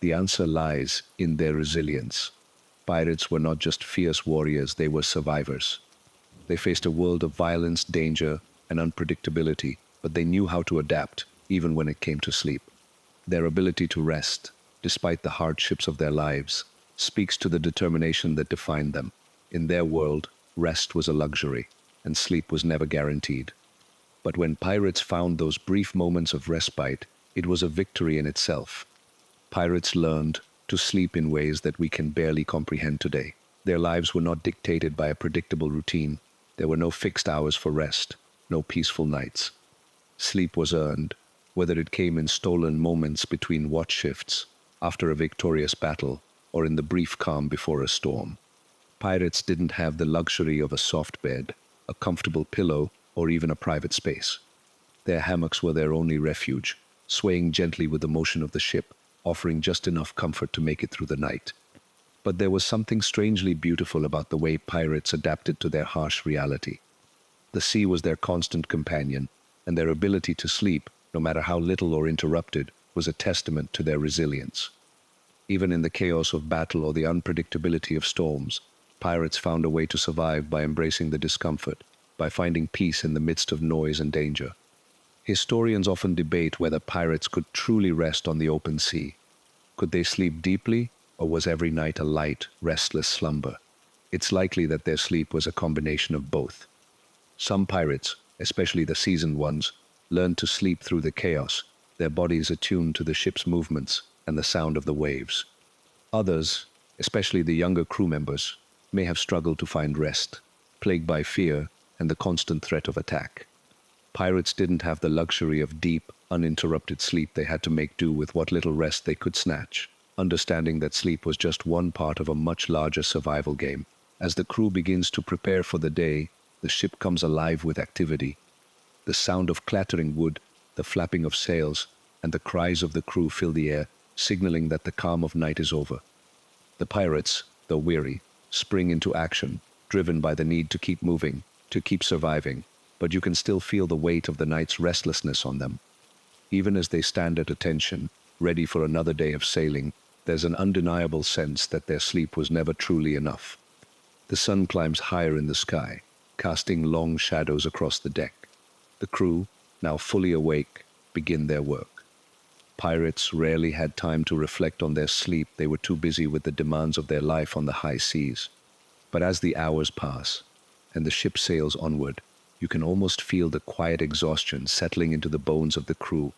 The answer lies in their resilience. Pirates were not just fierce warriors, they were survivors. They faced a world of violence, danger, and unpredictability, but they knew how to adapt, even when it came to sleep. Their ability to rest, despite the hardships of their lives, speaks to the determination that defined them. In their world, rest was a luxury, and sleep was never guaranteed. But when pirates found those brief moments of respite, it was a victory in itself. Pirates learned to sleep in ways that we can barely comprehend today. Their lives were not dictated by a predictable routine. There were no fixed hours for rest, no peaceful nights. Sleep was earned, whether it came in stolen moments between watch shifts, after a victorious battle, or in the brief calm before a storm. Pirates didn't have the luxury of a soft bed, a comfortable pillow, or even a private space. Their hammocks were their only refuge, swaying gently with the motion of the ship, offering just enough comfort to make it through the night. But there was something strangely beautiful about the way pirates adapted to their harsh reality. The sea was their constant companion, and their ability to sleep, no matter how little or interrupted, was a testament to their resilience. Even in the chaos of battle or the unpredictability of storms, pirates found a way to survive by embracing the discomfort, by finding peace in the midst of noise and danger. Historians often debate whether pirates could truly rest on the open sea. Could they sleep deeply, or was every night a light, restless slumber? It's likely that their sleep was a combination of both. Some pirates, especially the seasoned ones, learned to sleep through the chaos, their bodies attuned to the ship's movements and the sound of the waves. Others, especially the younger crew members, may have struggled to find rest, plagued by fear and the constant threat of attack. Pirates didn't have the luxury of deep, uninterrupted sleep. They had to make do with what little rest they could snatch, understanding that sleep was just one part of a much larger survival game. As the crew begins to prepare for the day, the ship comes alive with activity. The sound of clattering wood, the flapping of sails, and the cries of the crew fill the air, signaling that the calm of night is over. The pirates, though weary, spring into action, driven by the need to keep moving, to keep surviving, but you can still feel the weight of the night's restlessness on them. Even as they stand at attention, ready for another day of sailing, there's an undeniable sense that their sleep was never truly enough. The sun climbs higher in the sky, casting long shadows across the deck. The crew, now fully awake, begin their work. Pirates rarely had time to reflect on their sleep. They were too busy with the demands of their life on the high seas. But as the hours pass, and the ship sails onward, you can almost feel the quiet exhaustion settling into the bones of the crew.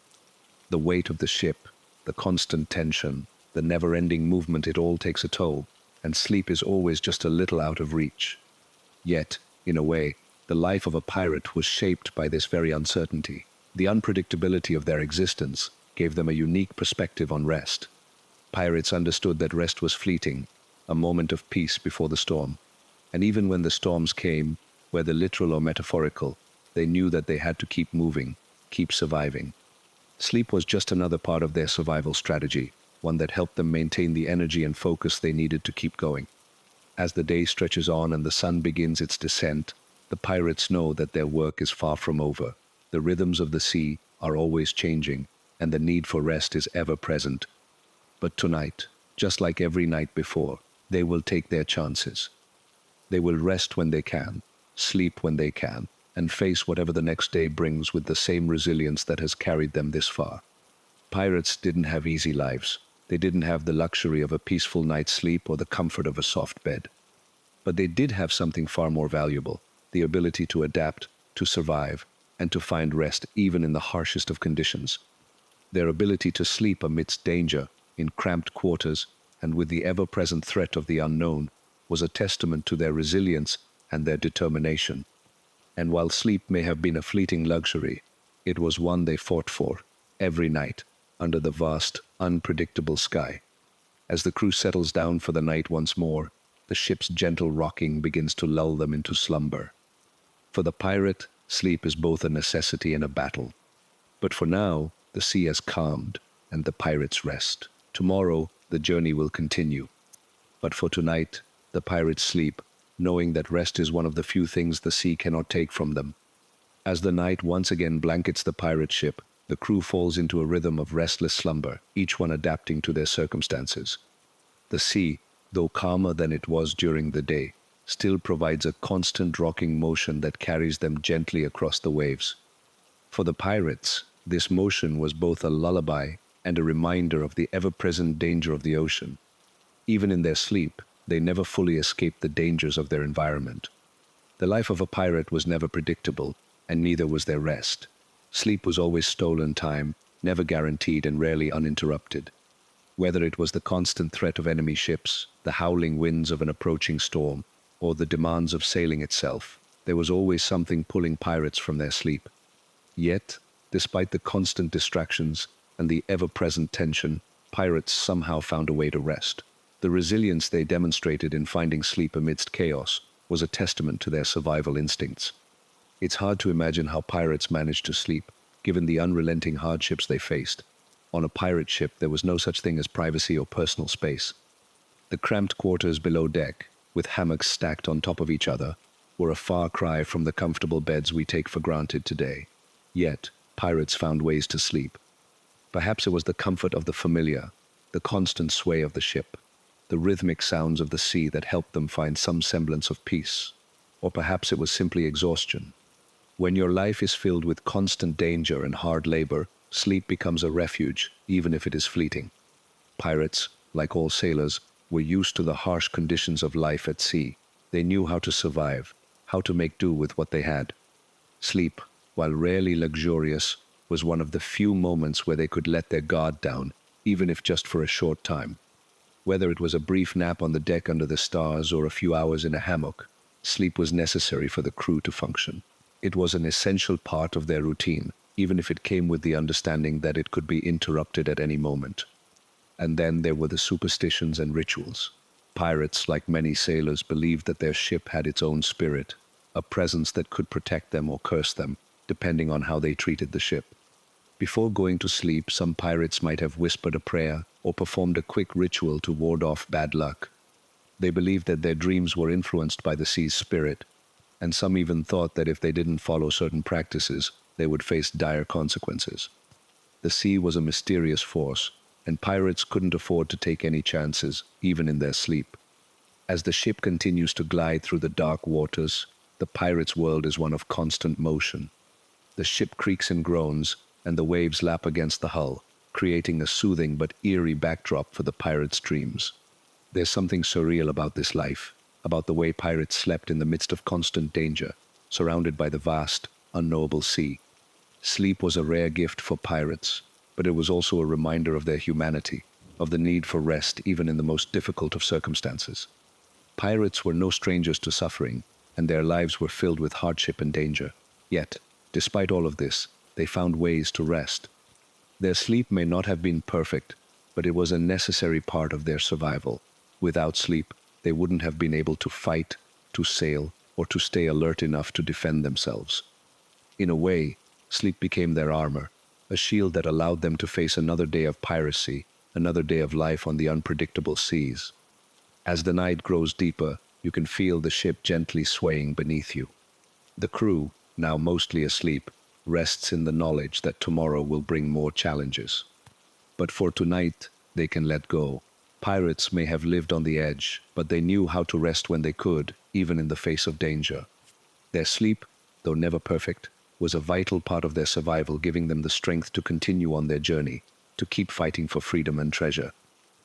The weight of the ship, the constant tension, the never-ending movement, it all takes a toll, and sleep is always just a little out of reach. Yet, in a way, the life of a pirate was shaped by this very uncertainty. The unpredictability of their existence gave them a unique perspective on rest. Pirates understood that rest was fleeting, a moment of peace before the storm. And even when the storms came, whether literal or metaphorical, they knew that they had to keep moving, keep surviving. Sleep was just another part of their survival strategy, one that helped them maintain the energy and focus they needed to keep going. As the day stretches on and the sun begins its descent, the pirates know that their work is far from over. The rhythms of the sea are always changing, and the need for rest is ever present. But tonight, just like every night before, they will take their chances. They will rest when they can, sleep when they can, and face whatever the next day brings with the same resilience that has carried them this far. Pirates didn't have easy lives. They didn't have the luxury of a peaceful night's sleep or the comfort of a soft bed. But they did have something far more valuable: the ability to adapt, to survive, and to find rest even in the harshest of conditions. Their ability to sleep amidst danger, in cramped quarters, and with the ever-present threat of the unknown, was a testament to their resilience and their determination. And while sleep may have been a fleeting luxury, it was one they fought for, every night, under the vast, unpredictable sky. As the crew settles down for the night once more, the ship's gentle rocking begins to lull them into slumber. For the pirate, sleep is both a necessity and a battle. But for now, the sea has calmed, and the pirates rest. Tomorrow, the journey will continue. But for tonight, the pirates sleep, knowing that rest is one of the few things the sea cannot take from them. As the night once again blankets the pirate ship, the crew falls into a rhythm of restless slumber, each one adapting to their circumstances. The sea, though calmer than it was during the day, still provides a constant rocking motion that carries them gently across the waves. For the pirates, this motion was both a lullaby and a reminder of the ever-present danger of the ocean. Even in their sleep, they never fully escaped the dangers of their environment. The life of a pirate was never predictable, and neither was their rest. Sleep was always stolen time, never guaranteed and rarely uninterrupted. Whether it was the constant threat of enemy ships, the howling winds of an approaching storm, or the demands of sailing itself, there was always something pulling pirates from their sleep. Yet, despite the constant distractions and the ever-present tension, pirates somehow found a way to rest. The resilience they demonstrated in finding sleep amidst chaos was a testament to their survival instincts. It's hard to imagine how pirates managed to sleep, given the unrelenting hardships they faced. On a pirate ship, there was no such thing as privacy or personal space. The cramped quarters below deck, with hammocks stacked on top of each other, were a far cry from the comfortable beds we take for granted today. Yet, pirates found ways to sleep. Perhaps it was the comfort of the familiar, the constant sway of the ship, the rhythmic sounds of the sea that helped them find some semblance of peace. Or perhaps it was simply exhaustion. When your life is filled with constant danger and hard labor, sleep becomes a refuge, even if it is fleeting. Pirates, like all sailors, were used to the harsh conditions of life at sea. They knew how to survive, how to make do with what they had. Sleep, while rarely luxurious, was one of the few moments where they could let their guard down, even if just for a short time. Whether it was a brief nap on the deck under the stars or a few hours in a hammock, sleep was necessary for the crew to function. It was an essential part of their routine, even if it came with the understanding that it could be interrupted at any moment. And then there were the superstitions and rituals. Pirates, like many sailors, believed that their ship had its own spirit, a presence that could protect them or curse them, depending on how they treated the ship. Before going to sleep, some pirates might have whispered a prayer or performed a quick ritual to ward off bad luck. They believed that their dreams were influenced by the sea's spirit, and some even thought that if they didn't follow certain practices, they would face dire consequences. The sea was a mysterious force, and pirates couldn't afford to take any chances, even in their sleep. As the ship continues to glide through the dark waters, the pirates' world is one of constant motion. The ship creaks and groans, and the waves lap against the hull, creating a soothing but eerie backdrop for the pirates' dreams. There's something surreal about this life, about the way pirates slept in the midst of constant danger, surrounded by the vast, unknowable sea. Sleep was a rare gift for pirates, but it was also a reminder of their humanity, of the need for rest even in the most difficult of circumstances. Pirates were no strangers to suffering, and their lives were filled with hardship and danger. Yet, despite all of this, they found ways to rest. Their sleep may not have been perfect, but it was a necessary part of their survival. Without sleep, they wouldn't have been able to fight, to sail, or to stay alert enough to defend themselves. In a way, sleep became their armor, a shield that allowed them to face another day of piracy, another day of life on the unpredictable seas. As the night grows deeper, you can feel the ship gently swaying beneath you. The crew, now mostly asleep, rests in the knowledge that tomorrow will bring more challenges. But for tonight, they can let go. Pirates may have lived on the edge, but they knew how to rest when they could, even in the face of danger. Their sleep, though never perfect, was a vital part of their survival, giving them the strength to continue on their journey, to keep fighting for freedom and treasure.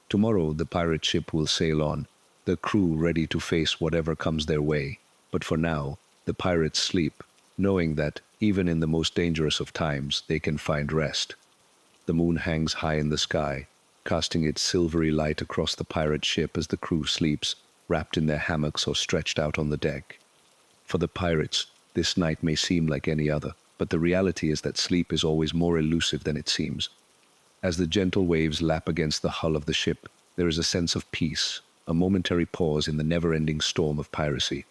Tomorrow, the pirate ship will sail on, the crew ready to face whatever comes their way. But for now, the pirates sleep, knowing that, even in the most dangerous of times, they can find rest. The moon hangs high in the sky, casting its silvery light across the pirate ship as the crew sleeps, wrapped in their hammocks or stretched out on the deck. For the pirates, this night may seem like any other, but the reality is that sleep is always more elusive than it seems. As the gentle waves lap against the hull of the ship, there is a sense of peace, a momentary pause in the never-ending storm of piracy.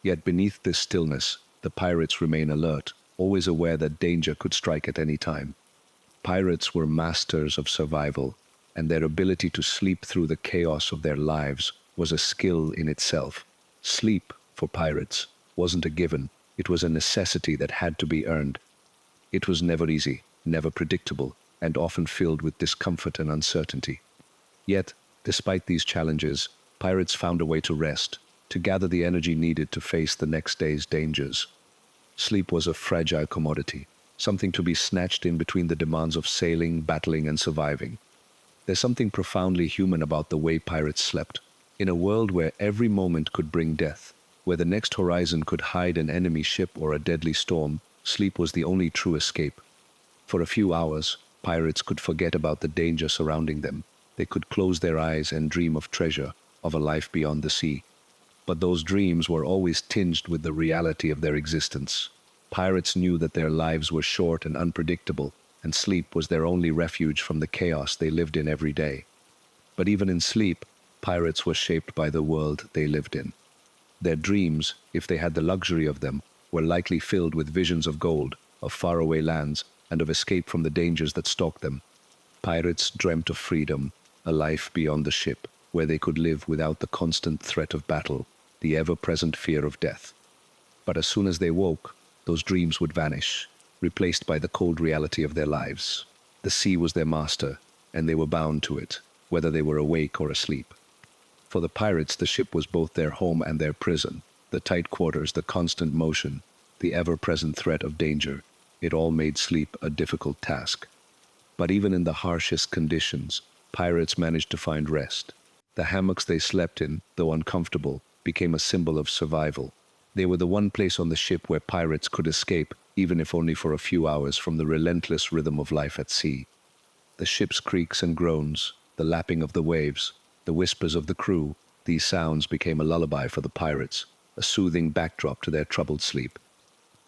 Yet beneath this stillness, the pirates remain alert, always aware that danger could strike at any time. Pirates were masters of survival, and their ability to sleep through the chaos of their lives was a skill in itself. Sleep, for pirates, wasn't a given, it was a necessity that had to be earned. It was never easy, never predictable, and often filled with discomfort and uncertainty. Yet, despite these challenges, pirates found a way to rest, to gather the energy needed to face the next day's dangers. Sleep was a fragile commodity, something to be snatched in between the demands of sailing, battling, and surviving. There's something profoundly human about the way pirates slept. In a world where every moment could bring death, where the next horizon could hide an enemy ship or a deadly storm, sleep was the only true escape. For a few hours, pirates could forget about the danger surrounding them. They could close their eyes and dream of treasure, of a life beyond the sea. But those dreams were always tinged with the reality of their existence. Pirates knew that their lives were short and unpredictable, and sleep was their only refuge from the chaos they lived in every day. But even in sleep, pirates were shaped by the world they lived in. Their dreams, if they had the luxury of them, were likely filled with visions of gold, of faraway lands, and of escape from the dangers that stalked them. Pirates dreamt of freedom, a life beyond the ship, where they could live without the constant threat of battle, the ever-present fear of death. But as soon as they woke, those dreams would vanish, replaced by the cold reality of their lives. The sea was their master, and they were bound to it, whether they were awake or asleep. For the pirates, the ship was both their home and their prison. The tight quarters, the constant motion, the ever-present threat of danger, it all made sleep a difficult task. But even in the harshest conditions, pirates managed to find rest. The hammocks they slept in, though uncomfortable, became a symbol of survival. They were the one place on the ship where pirates could escape, even if only for a few hours, from the relentless rhythm of life at sea. The ship's creaks and groans, the lapping of the waves, the whispers of the crew, these sounds became a lullaby for the pirates, a soothing backdrop to their troubled sleep.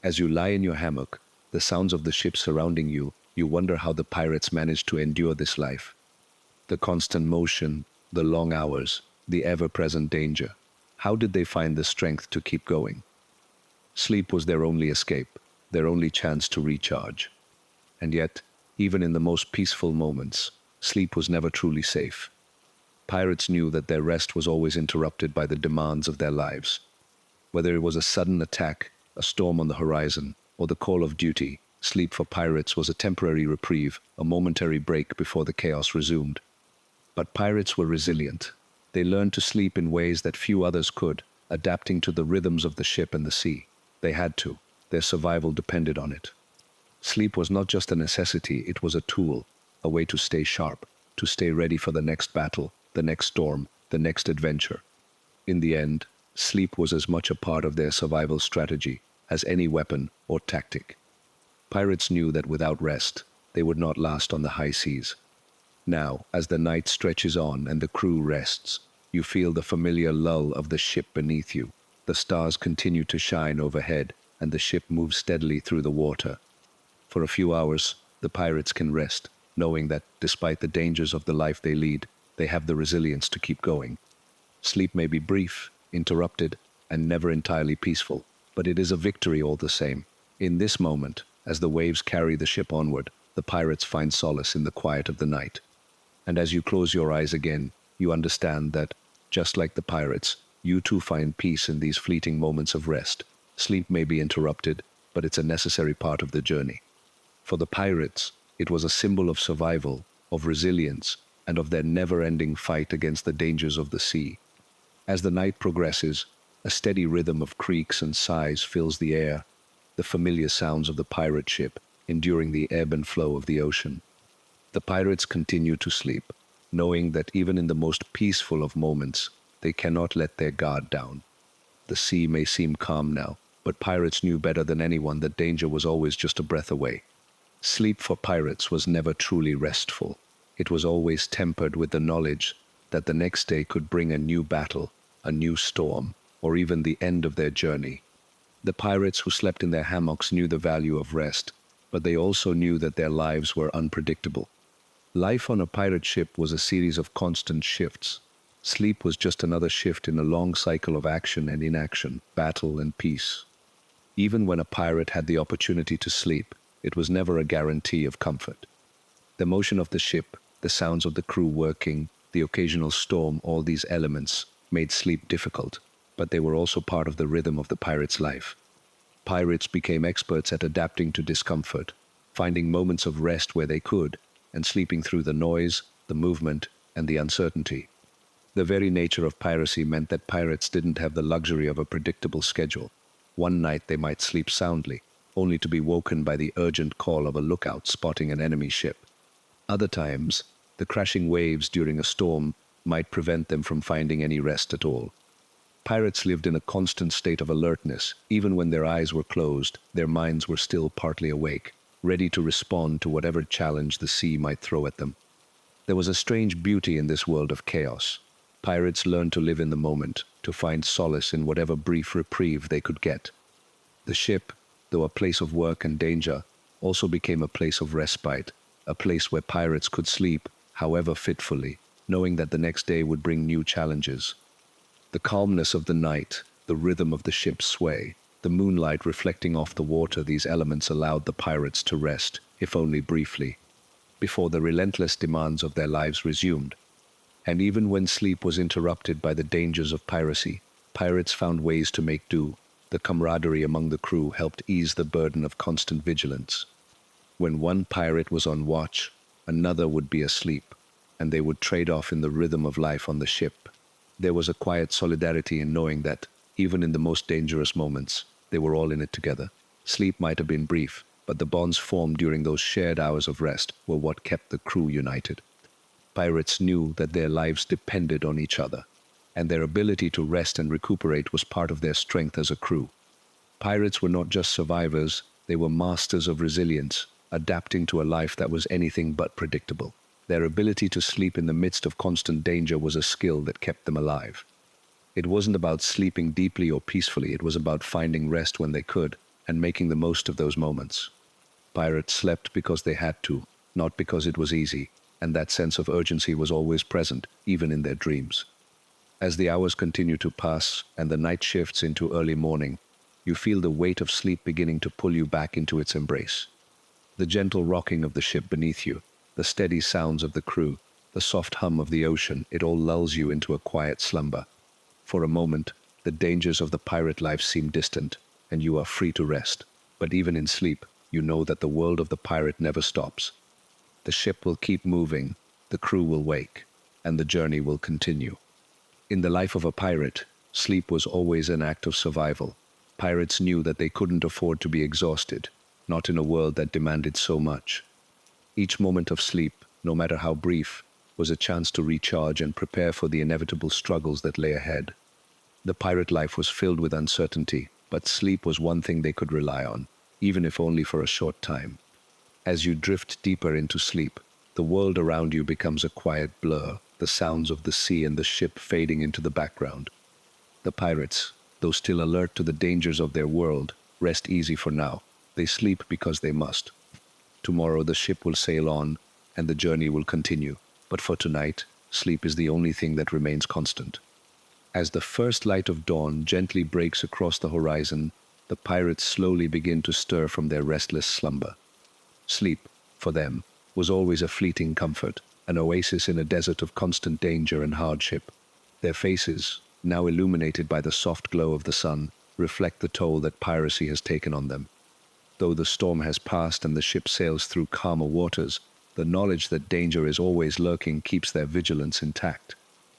As you lie in your hammock, the sounds of the ship surrounding you, you wonder how the pirates managed to endure this life. The constant motion, the long hours, the ever-present danger. How did they find the strength to keep going? Sleep was their only escape, their only chance to recharge. And yet, even in the most peaceful moments, sleep was never truly safe. Pirates knew that their rest was always interrupted by the demands of their lives. Whether it was a sudden attack, a storm on the horizon, or the call of duty, sleep for pirates was a temporary reprieve, a momentary break before the chaos resumed. But pirates were resilient. They learned to sleep in ways that few others could, adapting to the rhythms of the ship and the sea. They had to. Their survival depended on it. Sleep was not just a necessity, it was a tool, a way to stay sharp, to stay ready for the next battle, the next storm, the next adventure. In the end, sleep was as much a part of their survival strategy as any weapon or tactic. Pirates knew that without rest, they would not last on the high seas. Now, as the night stretches on and the crew rests, you feel the familiar lull of the ship beneath you. The stars continue to shine overhead, and the ship moves steadily through the water. For a few hours, the pirates can rest, knowing that, despite the dangers of the life they lead, they have the resilience to keep going. Sleep may be brief, interrupted, and never entirely peaceful, but it is a victory all the same. In this moment, as the waves carry the ship onward, the pirates find solace in the quiet of the night. And as you close your eyes again, you understand that, just like the pirates, you too find peace in these fleeting moments of rest. Sleep may be interrupted, but it's a necessary part of the journey. For the pirates, it was a symbol of survival, of resilience, and of their never-ending fight against the dangers of the sea. As the night progresses, a steady rhythm of creaks and sighs fills the air, the familiar sounds of the pirate ship, enduring the ebb and flow of the ocean. The pirates continue to sleep, knowing that even in the most peaceful of moments, They cannot let their guard down. The sea may seem calm now, but pirates knew better than anyone that danger was always just a breath away. Sleep for pirates was never truly restful. It was always tempered with the knowledge that the next day could bring a new battle, a new storm, or even the end of their journey. The pirates who slept in their hammocks knew the value of rest, but they also knew that their lives were unpredictable. Life on a pirate ship was a series of constant shifts. Sleep was just another shift in a long cycle of action and inaction, battle and peace. Even when a pirate had the opportunity to sleep, it was never a guarantee of comfort. The motion of the ship, the sounds of the crew working, the occasional storm, all these elements made sleep difficult, but they were also part of the rhythm of the pirate's life. Pirates became experts at adapting to discomfort, finding moments of rest where they could, and sleeping through the noise, the movement, and the uncertainty. The very nature of piracy meant that pirates didn't have the luxury of a predictable schedule. One night they might sleep soundly, only to be woken by the urgent call of a lookout spotting an enemy ship. Other times, the crashing waves during a storm might prevent them from finding any rest at all. Pirates lived in a constant state of alertness. Even when their eyes were closed, their minds were still partly awake, ready to respond to whatever challenge the sea might throw at them. There was a strange beauty in this world of chaos. Pirates learned to live in the moment, to find solace in whatever brief reprieve they could get. The ship, though a place of work and danger, also became a place of respite, a place where pirates could sleep, however fitfully, knowing that the next day would bring new challenges. The calmness of the night, the rhythm of the ship's sway, the moonlight reflecting off the water, these elements allowed the pirates to rest, if only briefly, before the relentless demands of their lives resumed. And even when sleep was interrupted by the dangers of piracy, pirates found ways to make do. The camaraderie among the crew helped ease the burden of constant vigilance. When one pirate was on watch, another would be asleep, and they would trade off in the rhythm of life on the ship. There was a quiet solidarity in knowing that, even in the most dangerous moments, they were all in it together. Sleep might have been brief, but the bonds formed during those shared hours of rest were what kept the crew united. Pirates knew that their lives depended on each other, and their ability to rest and recuperate was part of their strength as a crew. Pirates were not just survivors, they were masters of resilience, adapting to a life that was anything but predictable. Their ability to sleep in the midst of constant danger was a skill that kept them alive. It wasn't about sleeping deeply or peacefully, it was about finding rest when they could and making the most of those moments. Pirates slept because they had to, not because it was easy, and that sense of urgency was always present, even in their dreams. As the hours continue to pass and the night shifts into early morning, you feel the weight of sleep beginning to pull you back into its embrace. The gentle rocking of the ship beneath you, the steady sounds of the crew, the soft hum of the ocean, it all lulls you into a quiet slumber. For a moment, the dangers of the pirate life seem distant, and you are free to rest. But even in sleep, you know that the world of the pirate never stops. The ship will keep moving, the crew will wake, and the journey will continue. In the life of a pirate, sleep was always an act of survival. Pirates knew that they couldn't afford to be exhausted, not in a world that demanded so much. Each moment of sleep, no matter how brief, was a chance to recharge and prepare for the inevitable struggles that lay ahead. The pirate life was filled with uncertainty, but sleep was one thing they could rely on, even if only for a short time. As you drift deeper into sleep, the world around you becomes a quiet blur, the sounds of the sea and the ship fading into the background. The pirates, though still alert to the dangers of their world, rest easy for now. They sleep because they must. Tomorrow the ship will sail on, and the journey will continue. But for tonight, sleep is the only thing that remains constant. As the first light of dawn gently breaks across the horizon, the pirates slowly begin to stir from their restless slumber. Sleep, for them, was always a fleeting comfort, an oasis in a desert of constant danger and hardship. Their faces, now illuminated by the soft glow of the sun, reflect the toll that piracy has taken on them. Though the storm has passed and the ship sails through calmer waters, the knowledge that danger is always lurking keeps their vigilance intact.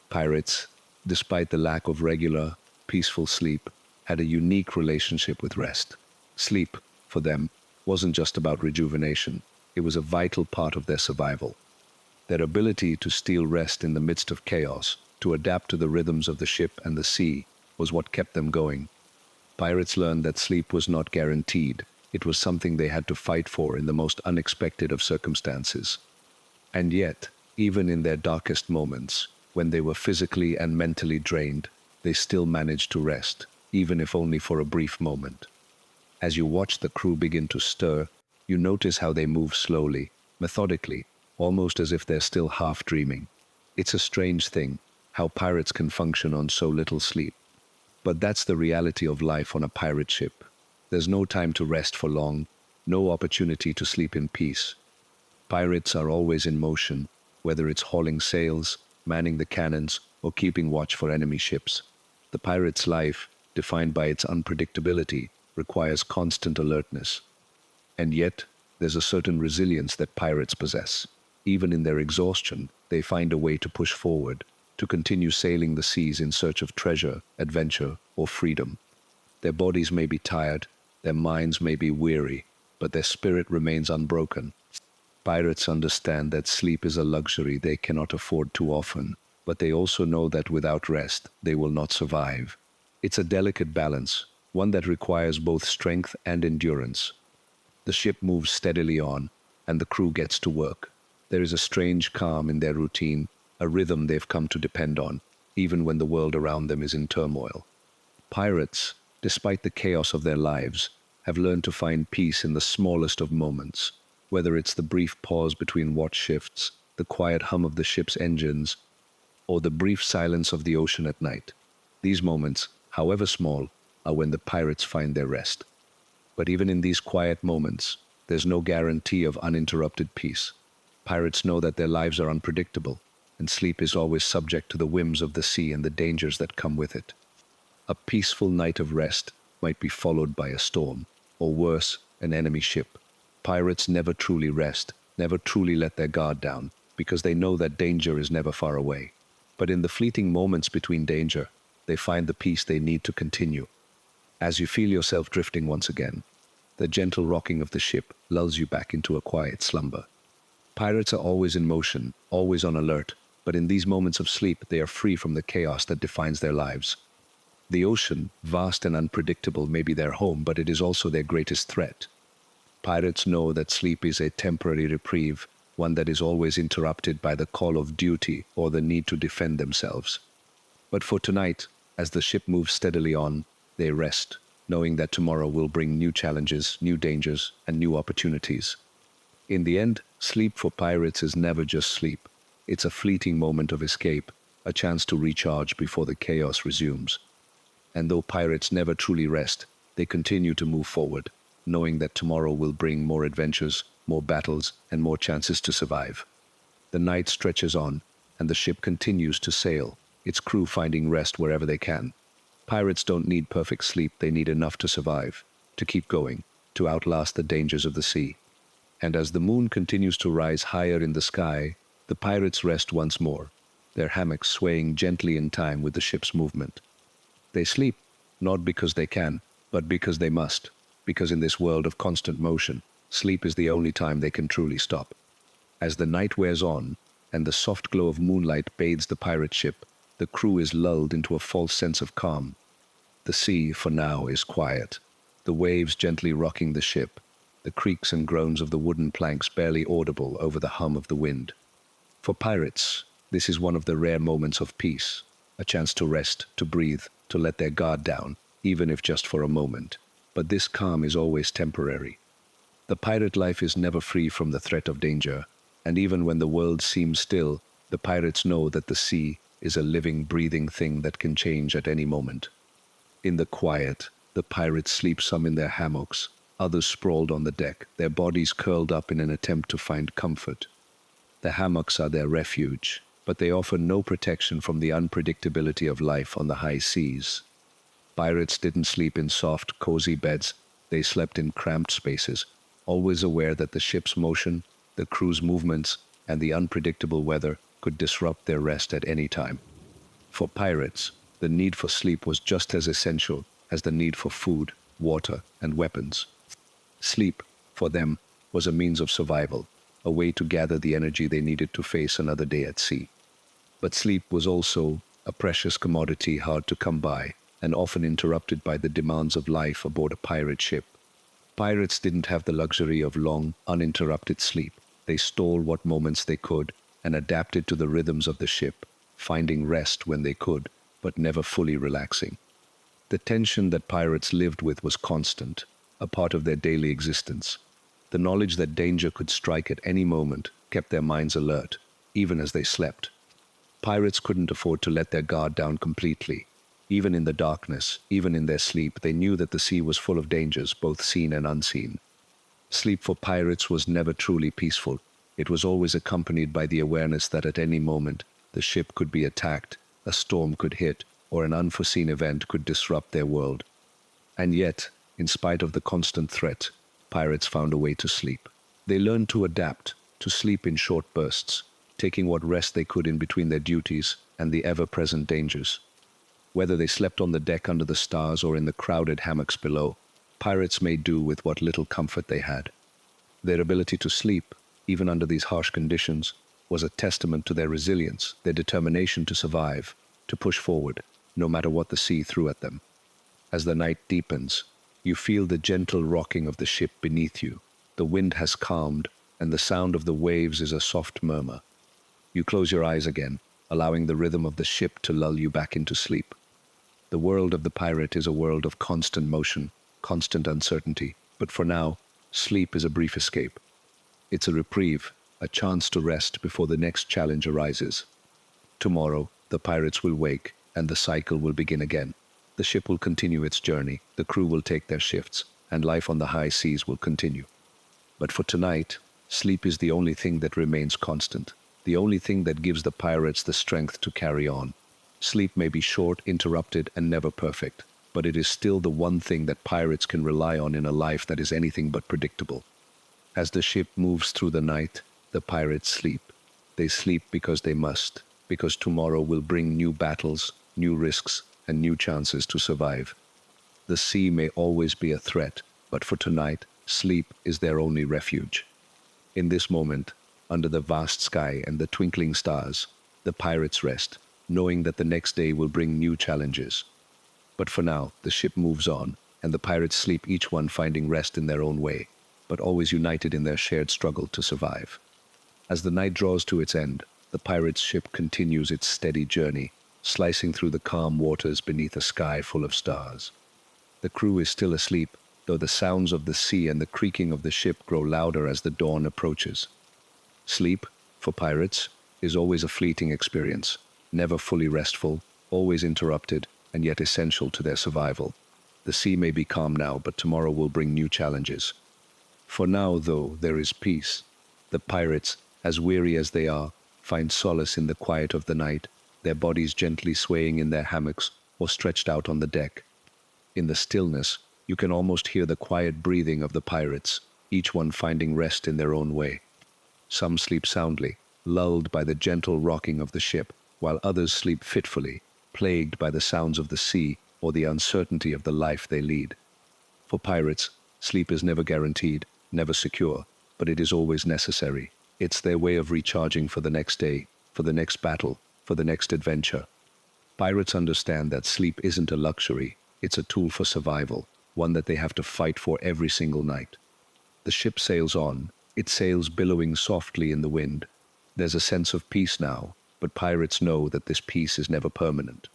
Pirates, despite the lack of regular, peaceful sleep, had a unique relationship with rest. Sleep, for them, wasn't just about rejuvenation. It was a vital part of their survival. Their ability to steal rest in the midst of chaos, to adapt to the rhythms of the ship and the sea, was what kept them going. Pirates learned that sleep was not guaranteed. It was something they had to fight for in the most unexpected of circumstances. And yet, even in their darkest moments, when they were physically and mentally drained, they still managed to rest, even if only for a brief moment. As you watch the crew begin to stir, you notice how they move slowly, methodically, almost as if they're still half dreaming. It's a strange thing, how pirates can function on so little sleep. But that's the reality of life on a pirate ship. There's no time to rest for long, no opportunity to sleep in peace. Pirates are always in motion, whether it's hauling sails, manning the cannons, or keeping watch for enemy ships. The pirate's life, defined by its unpredictability, requires constant alertness. And yet, there's a certain resilience that pirates possess. Even in their exhaustion, they find a way to push forward, to continue sailing the seas in search of treasure, adventure, or freedom. Their bodies may be tired, their minds may be weary, but their spirit remains unbroken. Pirates understand that sleep is a luxury they cannot afford too often, but they also know that without rest, they will not survive. It's a delicate balance, one that requires both strength and endurance. The ship moves steadily on, and the crew gets to work. There is a strange calm in their routine, a rhythm they've come to depend on, even when the world around them is in turmoil. Pirates, despite the chaos of their lives, have learned to find peace in the smallest of moments, whether it's the brief pause between watch shifts, the quiet hum of the ship's engines, or the brief silence of the ocean at night. These moments, however small, are when the pirates find their rest. But even in these quiet moments, there's no guarantee of uninterrupted peace. Pirates know that their lives are unpredictable, and sleep is always subject to the whims of the sea and the dangers that come with it. A peaceful night of rest might be followed by a storm, or worse, an enemy ship. Pirates never truly rest, never truly let their guard down, because they know that danger is never far away. But in the fleeting moments between danger, they find the peace they need to continue. As you feel yourself drifting once again, the gentle rocking of the ship lulls you back into a quiet slumber. Pirates are always in motion, always on alert, but in these moments of sleep, they are free from the chaos that defines their lives. The ocean, vast and unpredictable, may be their home, but it is also their greatest threat. Pirates know that sleep is a temporary reprieve, one that is always interrupted by the call of duty or the need to defend themselves. But for tonight, as the ship moves steadily on, they rest, knowing that tomorrow will bring new challenges, new dangers, and new opportunities. In the end, sleep for pirates is never just sleep. It's a fleeting moment of escape, a chance to recharge before the chaos resumes. And though pirates never truly rest, they continue to move forward, knowing that tomorrow will bring more adventures, more battles, and more chances to survive. The night stretches on, and the ship continues to sail, its crew finding rest wherever they can. Pirates don't need perfect sleep, they need enough to survive, to keep going, to outlast the dangers of the sea. And as the moon continues to rise higher in the sky, the pirates rest once more, their hammocks swaying gently in time with the ship's movement. They sleep, not because they can, but because they must, because in this world of constant motion, sleep is the only time they can truly stop. As the night wears on, and the soft glow of moonlight bathes the pirate ship, the crew is lulled into a false sense of calm. The sea, for now, is quiet, the waves gently rocking the ship, the creaks and groans of the wooden planks barely audible over the hum of the wind. For pirates, this is one of the rare moments of peace, a chance to rest, to breathe, to let their guard down, even if just for a moment. But this calm is always temporary. The pirate life is never free from the threat of danger, and even when the world seems still, the pirates know that the sea is a living, breathing thing that can change at any moment. In the quiet, the pirates sleep, some in their hammocks, others sprawled on the deck, their bodies curled up in an attempt to find comfort. The hammocks are their refuge, but they offer no protection from the unpredictability of life on the high seas. Pirates didn't sleep in soft, cozy beds, they slept in cramped spaces, always aware that the ship's motion, the crew's movements, and the unpredictable weather could disrupt their rest at any time. For pirates, the need for sleep was just as essential as the need for food, water, and weapons. Sleep, for them, was a means of survival, a way to gather the energy they needed to face another day at sea. But sleep was also a precious commodity hard to come by, and often interrupted by the demands of life aboard a pirate ship. Pirates didn't have the luxury of long, uninterrupted sleep. They stole what moments they could and adapted to the rhythms of the ship, finding rest when they could, but never fully relaxing. The tension that pirates lived with was constant, a part of their daily existence. The knowledge that danger could strike at any moment kept their minds alert, even as they slept. Pirates couldn't afford to let their guard down completely. Even in the darkness, even in their sleep, they knew that the sea was full of dangers, both seen and unseen. Sleep for pirates was never truly peaceful. It was always accompanied by the awareness that at any moment the ship could be attacked, a storm could hit, or an unforeseen event could disrupt their world. And yet, in spite of the constant threat, pirates found a way to sleep. They learned to adapt, to sleep in short bursts, taking what rest they could in between their duties and the ever-present dangers. Whether they slept on the deck under the stars or in the crowded hammocks below, pirates made do with what little comfort they had. Their ability to sleep, even under these harsh conditions, was a testament to their resilience, their determination to survive, to push forward, no matter what the sea threw at them. As the night deepens, you feel the gentle rocking of the ship beneath you. The wind has calmed, and the sound of the waves is a soft murmur. You close your eyes again, allowing the rhythm of the ship to lull you back into sleep. The world of the pirate is a world of constant motion, constant uncertainty, but for now, sleep is a brief escape. It's a reprieve, a chance to rest before the next challenge arises. Tomorrow, the pirates will wake, and the cycle will begin again. The ship will continue its journey, the crew will take their shifts, and life on the high seas will continue. But for tonight, sleep is the only thing that remains constant, the only thing that gives the pirates the strength to carry on. Sleep may be short, interrupted, and never perfect, but it is still the one thing that pirates can rely on in a life that is anything but predictable. As the ship moves through the night, the pirates sleep. They sleep because they must, because tomorrow will bring new battles, new risks, and new chances to survive. The sea may always be a threat, but for tonight, sleep is their only refuge. In this moment, under the vast sky and the twinkling stars, the pirates rest, knowing that the next day will bring new challenges. But for now, the ship moves on, and the pirates sleep, each one finding rest in their own way, but always united in their shared struggle to survive. As the night draws to its end, the pirates' ship continues its steady journey, slicing through the calm waters beneath a sky full of stars. The crew is still asleep, though the sounds of the sea and the creaking of the ship grow louder as the dawn approaches. Sleep, for pirates, is always a fleeting experience, never fully restful, always interrupted, and yet essential to their survival. The sea may be calm now, but tomorrow will bring new challenges. For now, though, there is peace. The pirates, as weary as they are, find solace in the quiet of the night, their bodies gently swaying in their hammocks or stretched out on the deck. In the stillness, you can almost hear the quiet breathing of the pirates, each one finding rest in their own way. Some sleep soundly, lulled by the gentle rocking of the ship, while others sleep fitfully, plagued by the sounds of the sea or the uncertainty of the life they lead. For pirates, sleep is never guaranteed, never secure, but it is always necessary. It's their way of recharging for the next day, for the next battle, for the next adventure. Pirates understand that sleep isn't a luxury, it's a tool for survival, one that they have to fight for every single night. The ship sails on, it sails billowing softly in the wind. There's a sense of peace now, but pirates know that this peace is never permanent.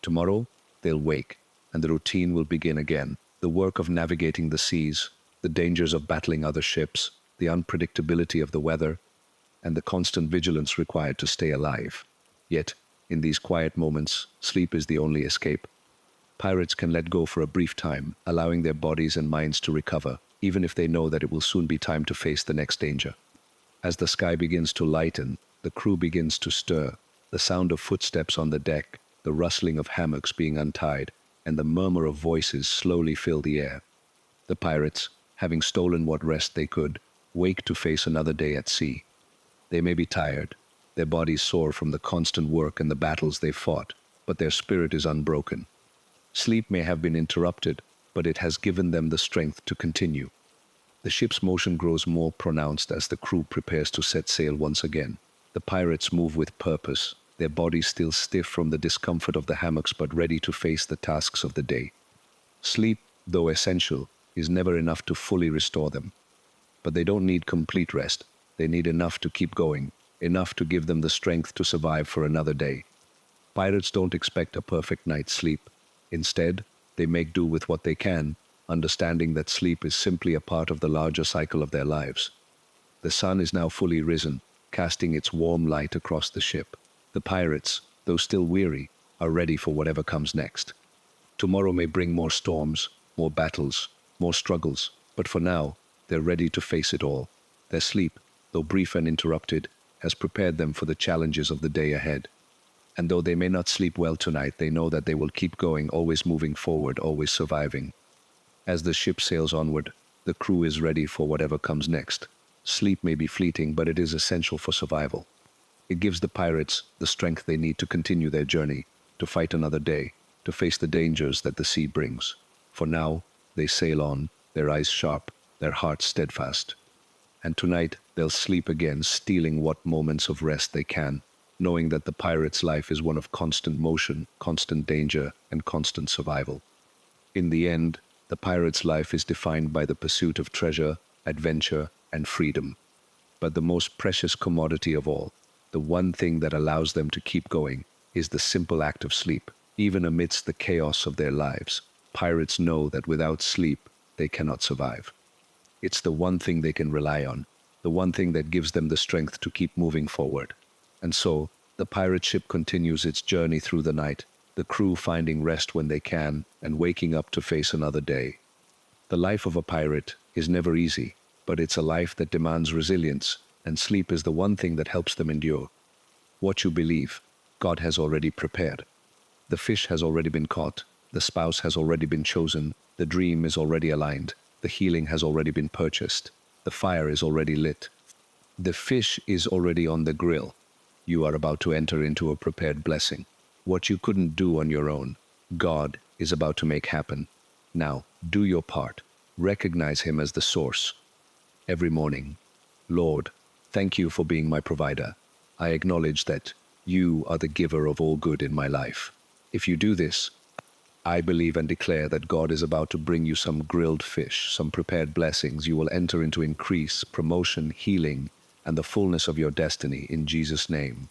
Tomorrow, they'll wake, and the routine will begin again. The work of navigating the seas, the dangers of battling other ships, the unpredictability of the weather, and the constant vigilance required to stay alive. Yet, in these quiet moments, sleep is the only escape. Pirates can let go for a brief time, allowing their bodies and minds to recover, even if they know that it will soon be time to face the next danger. As the sky begins to lighten, the crew begins to stir. The sound of footsteps on the deck, the rustling of hammocks being untied, and the murmur of voices slowly fill the air. The pirates, having stolen what rest they could, wake to face another day at sea. They may be tired, their bodies sore from the constant work and the battles they've fought, but their spirit is unbroken. Sleep may have been interrupted, but it has given them the strength to continue. The ship's motion grows more pronounced as the crew prepares to set sail once again. The pirates move with purpose. their bodies still stiff from the discomfort of the hammocks but ready to face the tasks of the day. Sleep, though essential, is never enough to fully restore them. But they don't need complete rest. They need enough to keep going, enough to give them the strength to survive for another day. Pirates don't expect a perfect night's sleep. Instead, they make do with what they can, understanding that sleep is simply a part of the larger cycle of their lives. The sun is now fully risen, casting its warm light across the ship. The pirates, though still weary, are ready for whatever comes next. Tomorrow may bring more storms, more battles, more struggles, but for now, they're ready to face it all. Their sleep, though brief and interrupted, has prepared them for the challenges of the day ahead. And though they may not sleep well tonight, they know that they will keep going, always moving forward, always surviving. As the ship sails onward, the crew is ready for whatever comes next. Sleep may be fleeting, but it is essential for survival. It gives the pirates the strength they need to continue their journey, to fight another day, to face the dangers that the sea brings. For now, they sail on, their eyes sharp, their hearts steadfast. And tonight, they'll sleep again, stealing what moments of rest they can, knowing that the pirate's life is one of constant motion, constant danger, and constant survival. In the end, the pirate's life is defined by the pursuit of treasure, adventure, and freedom. But the most precious commodity of all, the one thing that allows them to keep going, is the simple act of sleep. Even amidst the chaos of their lives, pirates know that without sleep, they cannot survive. It's the one thing they can rely on, the one thing that gives them the strength to keep moving forward. And so, the pirate ship continues its journey through the night, the crew finding rest when they can and waking up to face another day. The life of a pirate is never easy, but it's a life that demands resilience, and sleep is the one thing that helps them endure. What you believe, God has already prepared. The fish has already been caught, the spouse has already been chosen, the dream is already aligned, the healing has already been purchased, the fire is already lit. The fish is already on the grill. You are about to enter into a prepared blessing. What you couldn't do on your own, God is about to make happen. Now, do your part. Recognize Him as the source. Every morning, Lord, thank you for being my provider. I acknowledge that you are the giver of all good in my life. If you do this, I believe and declare that God is about to bring you some grilled fish, some prepared blessings. You will enter into increase, promotion, healing, and the fullness of your destiny in Jesus' name.